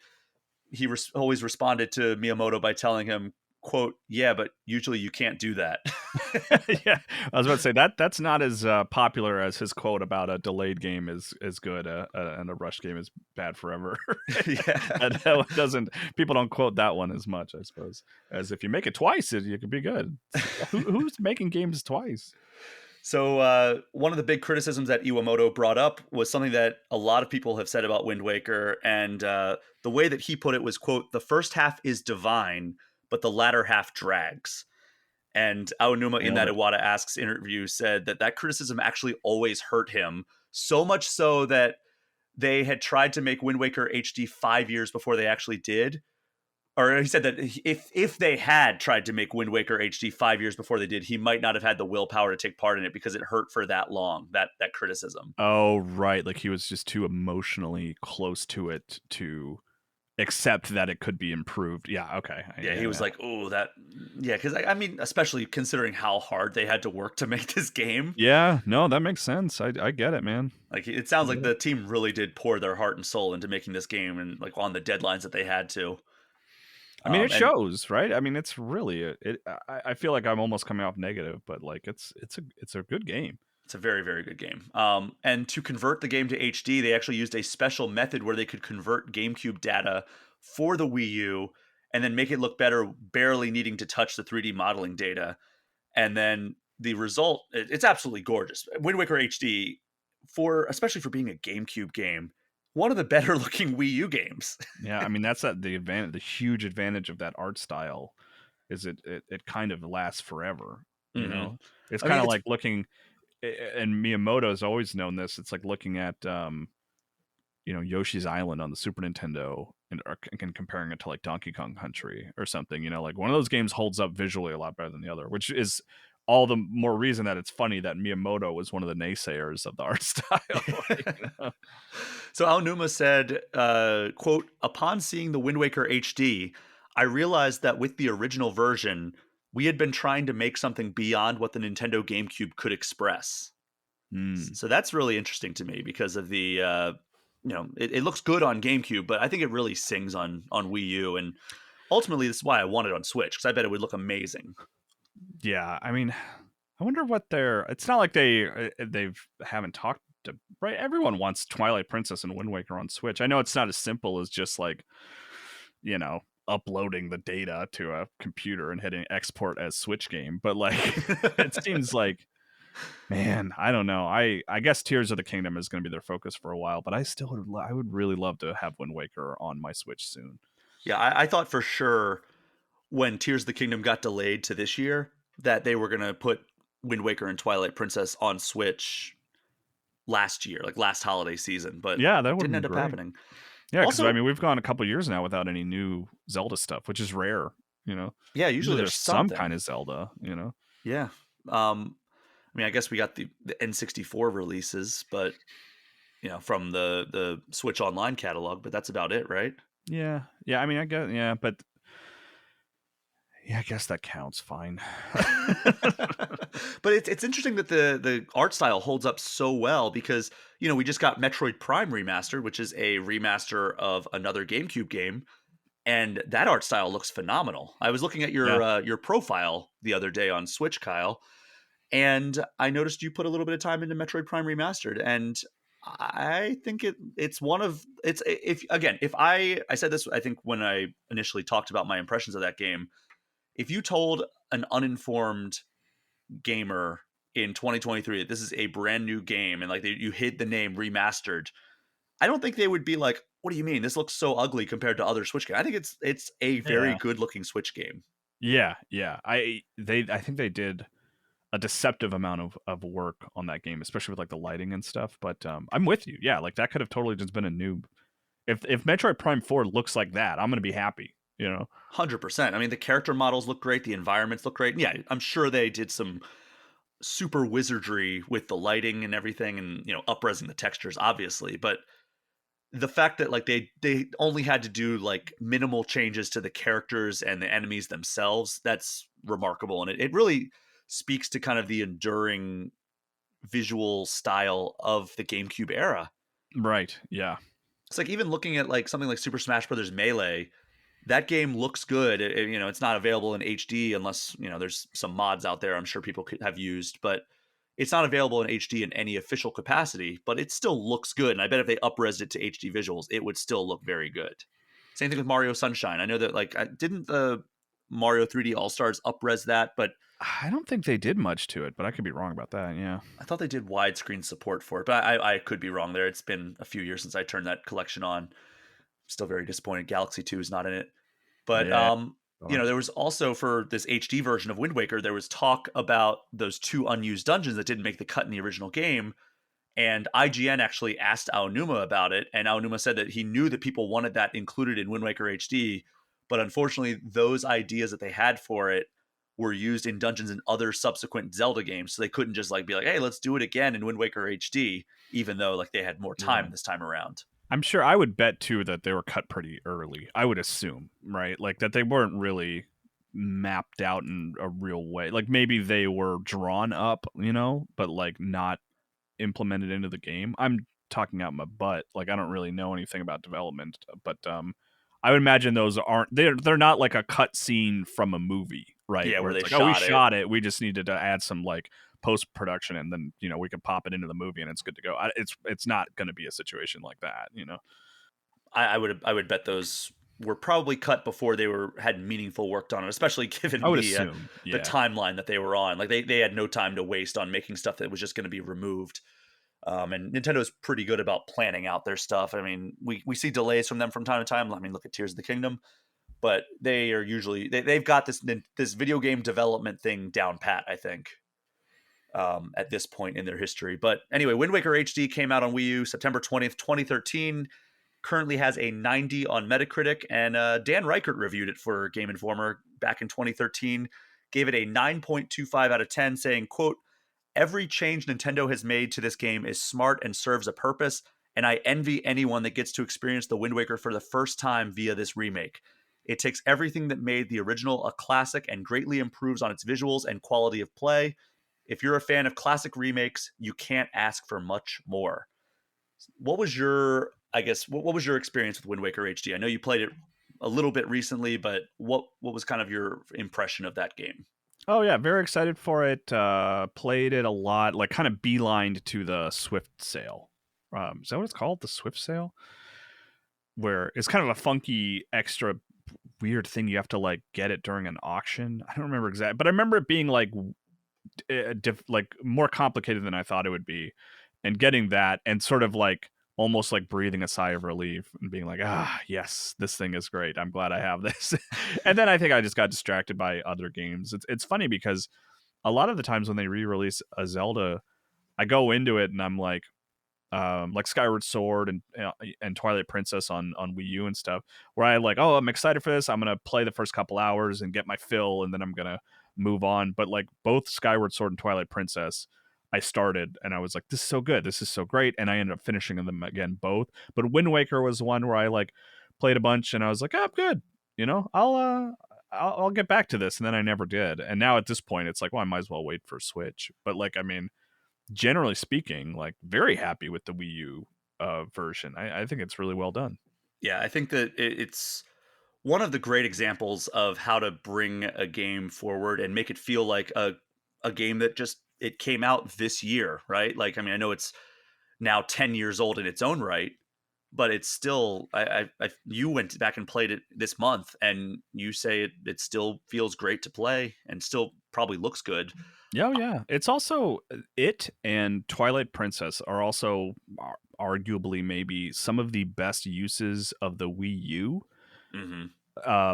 he always responded to Miyamoto by telling him, quote, yeah, but usually you can't do that. Yeah, I was about to say that's not as popular as his quote about a delayed game is good, and a rushed game is bad forever. Yeah. That one doesn't people don't quote that one as much, I suppose, as if you make it twice, it could be good. It's like, who's making games twice? So one of the big criticisms that Iwamoto brought up was something that a lot of people have said about Wind Waker, and the way that he put it was, "quote The first half is divine, but the latter half drags." And Aonuma in Nailed that it. Iwata Asks interview said that that criticism actually always hurt him, so much so that they had tried to make Wind Waker HD 5 years before they actually did, or he said that if they had tried to make Wind Waker HD 5 years before they did, he might not have had the willpower to take part in it because it hurt for that long. That criticism. Oh, right, like he was just too emotionally close to it to accept that it could be improved. Yeah, okay. Yeah, he was Yeah. like, "Oh, that." Yeah, because I mean, especially considering how hard they had to work to make this game. Yeah, no, that makes sense. I get it, man. Like, it I sounds like get it. the team really did pour their heart and soul into making this game, and like on the deadlines that they had to. I mean, it And shows, right? I mean, it's really I feel like I'm almost coming off negative, but like it's a good game. it's a very, very good game. And to convert the game to HD, they actually used a special method where they could convert GameCube data for the Wii U and then make it look better, barely needing to touch the 3D modeling data. And then the result, it's absolutely gorgeous. Wind Waker HD, for especially for being a GameCube game, one of the better looking Wii U games. Yeah, I mean that's the advantage, the huge advantage of that art style is it kind of lasts forever. You Hmm. know, it's I mean, kind of it's like looking, and Miyamoto has always known this. It's like looking at Yoshi's Island on the Super Nintendo and comparing it to like Donkey Kong Country or something. Like one of those games holds up visually a lot better than the other, which is all the more reason that it's funny that Miyamoto was one of the naysayers of the art style. So Aonuma said, quote, upon seeing the Wind Waker HD, I realized that with the original version, we had been trying to make something beyond what the Nintendo GameCube could express. Mm. So that's really interesting to me because of the it looks good on GameCube, but I think it really sings on Wii U, and ultimately this is why I want it on Switch because I bet it would look amazing. Yeah, I mean, I wonder what they're. It's not like they've haven't talked to, right. Everyone wants Twilight Princess and Wind Waker on Switch. I know it's not as simple as just like, uploading the data to a computer and hitting export as Switch game, but like, it seems like, man, I don't know. I guess Tears of the Kingdom is going to be their focus for a while, but I would really love to have Wind Waker on my Switch soon. Yeah, I thought for sure when Tears of the Kingdom got delayed to this year that they were gonna put Wind Waker and Twilight Princess on Switch last year, like last holiday season, but Yeah, that would have didn't been end up great. happening. Yeah, because I Also, mean, we've gone a couple years now without any new Zelda stuff, which is rare. You know, yeah, usually usually there's there's some something. kind of Zelda. You know. Yeah. I mean, I guess we got the N64 releases, but from the Switch Online catalog, but that's about it, right? Yeah, yeah. I mean, I guess, yeah, but yeah, I guess that counts. Fine. But it's interesting that the art style holds up so well because we just got Metroid Prime remastered, which is a remaster of another GameCube game, and that art style looks phenomenal. I was looking at Yeah, your profile the other day on Switch, Kyle, and I noticed you put a little bit of time into Metroid Prime Remastered, and I think it's one of it's if I said this I think when I initially talked about my impressions of that game, if you told an uninformed gamer in 2023 that this is a brand new game and like you hid the name remastered, I don't think they would be like, "What do you mean? This looks so ugly compared to other Switch games." I think it's a very yeah, good looking Switch game. yeah, yeah. I think they did a deceptive amount of work on that game, especially with like the lighting and stuff. But I'm with you. Yeah, like that could have totally just been a new. If Metroid Prime 4 looks like that, I'm gonna be happy. You know. 100%. I mean, the character models look great, the environments look great. Yeah, I'm sure they did some super wizardry with the lighting and everything and, upresing the textures obviously, but the fact that like they only had to do like minimal changes to the characters and the enemies themselves, that's remarkable, and it really speaks to kind of the enduring visual style of the GameCube era. Right. Yeah. It's like even looking at like something like Super Smash Brothers Melee, that game looks good. It's not available in HD unless there's some mods out there. I'm sure people could have used, but it's not available in HD in any official capacity. But it still looks good, and I bet if they upresed it to HD visuals, it would still look very good. Same thing with Mario Sunshine. I know that like didn't the Mario 3D All Stars upres that, but I don't think they did much to it, but I could be wrong about that. Yeah. I thought they did widescreen support for it. But I could be wrong there. It's been a few years since I turned that collection on. Still very disappointed. Galaxy 2 is not in it. But Yeah. there was also for this HD version of Wind Waker, there was talk about those two unused dungeons that didn't make the cut in the original game. And IGN actually asked Aonuma about it, and Aonuma said that he knew that people wanted that included in Wind Waker HD, but unfortunately, those ideas that they had for it were used in dungeons in other subsequent Zelda games, so they couldn't just like be like, "Hey, let's do it again in Wind Waker HD," even though like they had more Yeah. time this time around. I'm sure I would bet too that they were cut pretty early. I would assume, right? Like that they weren't really mapped out in a real way. Like maybe they were drawn up, but like not implemented into the game. I'm talking out my butt. Like I don't really know anything about development, but I would imagine those aren't they're not like a cut scene from a movie, right? Yeah, Where where it's they like, oh, we shot it. shot it, we just needed to add some like post production, and then we can pop it into the movie and it's good to go. It's not going to be a situation like that. I would bet those were probably cut before they were had meaningful work on it, especially I given would the assume, the yeah, timeline that they were on. Like they had no time to waste on making stuff that was just going to be removed. And Nintendo's pretty good about planning out their stuff. I mean, we see delays from them from time to time. I mean, look at Tears of the Kingdom, but they are usually they've got this video game development thing down pat, I think, at this point in their history. But anyway, Wind Waker HD came out on Wii U September 20th, 2013. Currently has a 90 on Metacritic, and Dan Reichert reviewed it for Game Informer back in 2013. Gave it a 9.25 out of 10, saying, "quote Every change Nintendo has made to this game is smart and serves a purpose, and I envy anyone that gets to experience the Wind Waker for the first time via this remake. It takes everything that made the original a classic and greatly improves on its visuals and quality of play. If you're a fan of classic remakes, you can't ask for much more. What was your, I guess, what was your experience with Wind Waker HD? I know you played it a little bit recently, but what was kind of your impression of that game? Oh yeah, very excited for it. Played it a lot, like kind of beelined to the Swift sale. Is that what it's called? The Swift sale? Where it's kind of a funky extra weird thing you have to like get it during an auction. I don't remember exactly, but I remember it being like like more complicated than I thought it would be, and getting that and sort of like almost like breathing a sigh of relief and being like, ah, yes, this thing is great. I'm glad I have this. And then I think I just got distracted by other games. It's funny because a lot of the times when they re-release a Zelda, I go into it and I'm like Skyward Sword and Twilight Princess on Wii U and stuff, where I like, oh, I'm excited for this. I'm gonna play the first couple hours and get my fill, and then I'm gonna move on. But like both Skyward Sword and Twilight Princess, I started and I was like, this is so good, this is so great, and I ended up finishing them again both. But Wind Waker was one where I like played a bunch and I was like, oh, I'm good, I'll get back to this, and then I never did. And now at this point, it's like, well, I might as well wait for Switch. But like, I mean, generally speaking, like very happy with the Wii U version. I think it's really well done. Yeah, I think that it's one of the great examples of how to bring a game forward and make it feel like a game that just it came out this year, right? Like, I mean, I know it's now 10 years old in its own right, but it's still you went back and played it this month, and you say it still feels great to play and still probably looks good. Yeah, oh, yeah. It's also it and Twilight Princess are also arguably maybe some of the best uses of the Wii U, Hmm.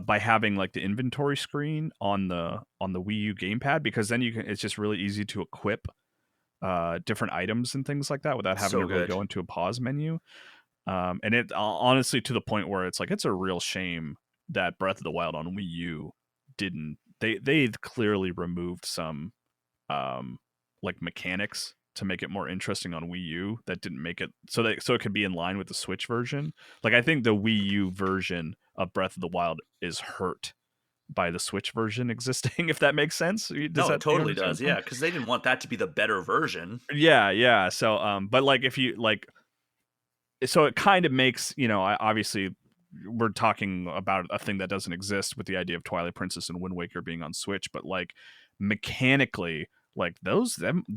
by having like the inventory screen on the Wii U gamepad, because then you can it's just really easy to equip different items and things like that without having So to really good. go into a pause menu. And it honestly, to the point where it's like it's a real shame that Breath of the Wild on Wii U didn't. They clearly removed some um like mechanics to make it more interesting on Wii U that didn't make it so it could be in line with the Switch version. Like I think the Wii U version of Breath of the Wild is hurt by the Switch version existing, if that makes sense. Does No, it that you totally understand does. what I'm Yeah, because they didn't want that to be the better version. saying? Yeah, yeah. So but like if you like so it kind of makes, obviously we're talking about a thing that doesn't exist with the idea of Twilight Princess and Wind Waker being on Switch, but like mechanically, like the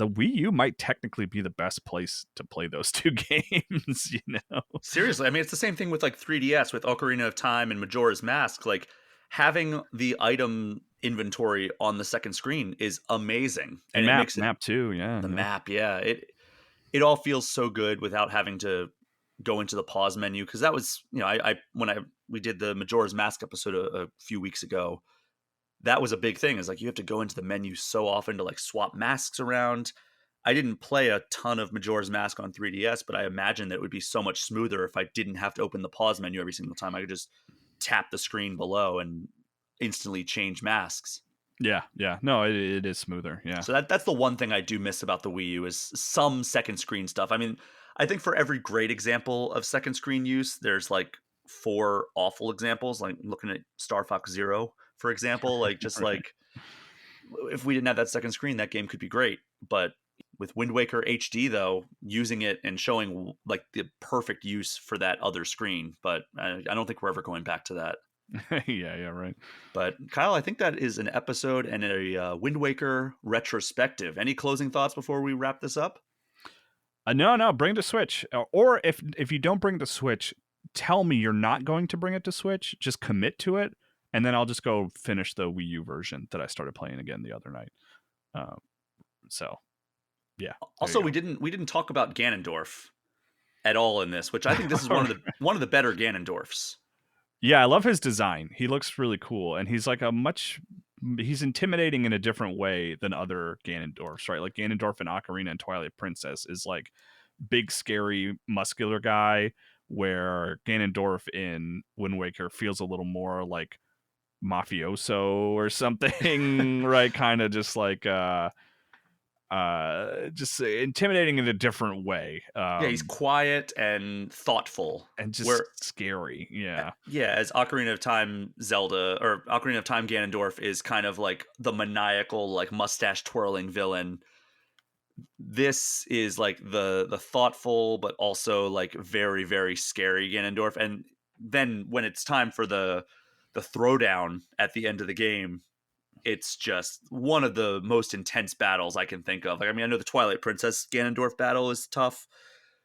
Wii U might technically be the best place to play those two games, Seriously, I mean, it's the same thing with like 3DS with Ocarina of Time and Majora's Mask. Like having the item inventory on the second screen is amazing, And and it map makes it map too, yeah, the yeah. map. Yeah, it all feels so good without having to go into the pause menu because that was I when I we did the Majora's Mask episode a few weeks ago. That was a big thing. Is like you have to go into the menu so often to like swap masks around. I didn't play a ton of Majora's Mask on 3DS, but I imagine that it would be so much smoother if I didn't have to open the pause menu every single time. I could just tap the screen below and instantly change masks. Yeah, yeah. No, it is smoother, yeah. So that's the one thing I do miss about the Wii U is some second screen stuff. I mean, I think for every great example of second screen use, there's like four awful examples. Like looking at Star Fox Zero, for example, like just Right. like if we didn't have that second screen, that game could be great. But with Wind Waker HD, though, using it and showing like the perfect use for that other screen. But I don't think we're ever going back to that. Yeah, yeah, right. But Kyle, I think that is an episode and a Wind Waker retrospective. Any closing thoughts before we wrap this up? No, no, bring the Switch. Or if you don't bring the Switch, tell me you're not going to bring it to Switch. Just commit to it, and then I'll just go finish the Wii U version that I started playing again the other night. Um, so yeah, there you Also, we didn't talk about Ganondorf at all in this, which I think this is go. one of the better Ganondorfs. Yeah, I love his design. He looks really cool, and he's intimidating in a different way than other Ganondorfs, right? Like Ganondorf in Ocarina and Twilight Princess is like big, scary, muscular guy, where Ganondorf in Wind Waker feels a little more like mafioso or something, right? Kind of just like just intimidating in a different way. Yeah, he's quiet and thoughtful. And just Where scary. Yeah. yeah, as Ocarina of Time Zelda or Ocarina of Time Ganondorf is kind of like the maniacal, like mustache twirling villain. This is like the thoughtful, but also like very very scary Ganondorf. And then when it's time for the throwdown at the end of the game, it's just one of the most intense battles I can think of. Like, I mean, I know the Twilight Princess Ganondorf battle is tough,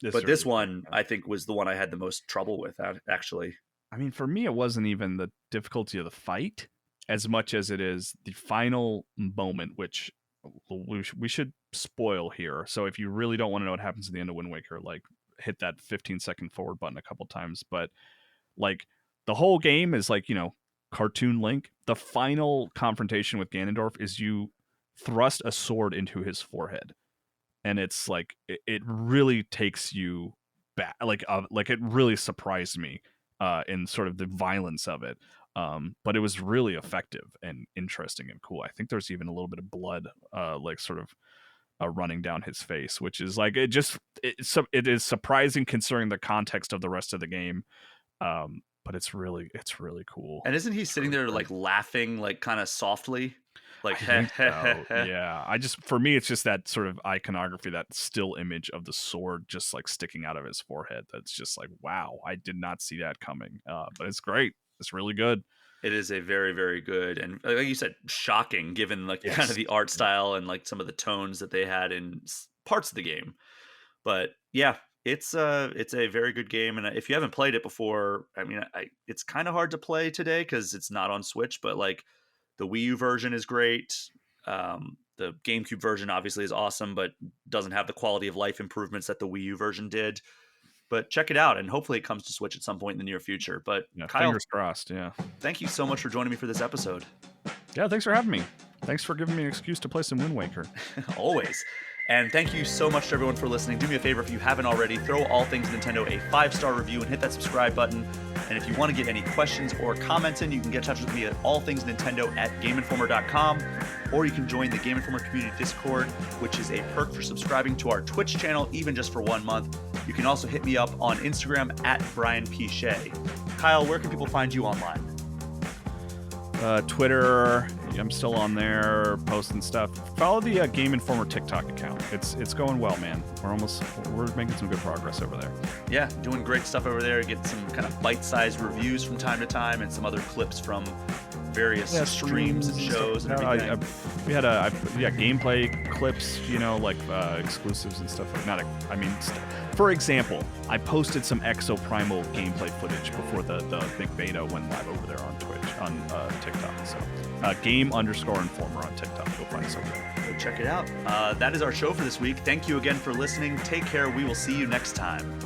It's but this really great. one I think was the one I had the most trouble with. Actually, I mean, for me, it wasn't even the difficulty of the fight as much as it is the final moment, which we should spoil here. So if you really don't want to know what happens at the end of Wind Waker, like hit that 15-second forward button a couple times. But like the whole game is like, cartoon Link. The final confrontation with Ganondorf is you thrust a sword into his forehead. And it's like, it really takes you back. Like it really surprised me in sort of the violence of it. But it was really effective and interesting and cool. I think there's even a little bit of blood, like sort of running down his face, which is like it is surprising considering the context of the rest of the game. But it's really cool. and isn't he It's sitting really there good. like laughing, like kind of softly, like I heh think heh heh so. heh. Yeah. For me, it's just that sort of iconography, that still image of the sword just like sticking out of his forehead. That's just like, wow, I did not see that coming. But it's great. It's really good. It is a very very good and like you said, shocking given like kind of Yes. the art style and like some of the tones that they had in parts of the game. But yeah, it's a very good game, and if you haven't played it before, I mean, it's kind of hard to play today because it's not on Switch. But like the Wii U version is great. The GameCube version obviously is awesome, but doesn't have the quality of life improvements that the Wii U version did. But check it out, and hopefully it comes to Switch at some point in the near future. But Yeah. Kyle, Fingers crossed. Yeah. thank you so much for joining me for this episode. Yeah. Thanks for having me. Thanks for giving me an excuse to play some Wind Waker. Always. And thank you so much to everyone for listening. Do me a favor if you haven't already, throw All Things Nintendo a 5-star review and hit that subscribe button. And if you want to get any questions or comments in, you can get in touch with me at allthingsnintendo@gameinformer.com, or you can join the Game Informer community Discord, which is a perk for subscribing to our Twitch channel, even just for 1 month. You can also hit me up on Instagram at Brian P. Shea. Kyle, where can people find you online? Twitter, I'm still on there posting stuff. Follow the Game Informer TikTok account. It's going well, man. We're making some good progress over there. Yeah, doing great stuff over there. Get some kind of bite-sized reviews from time to time and some other clips from various streams and shows and everything. We had gameplay clips, like exclusives and stuff like. For example, I posted some Exoprimal gameplay footage before the big beta went live over there on Twitch, on TikTok. So, game_informer on TikTok. You'll find us over there. Go check it out. That is our show for this week. Thank you again for listening. Take care. We will see you next time.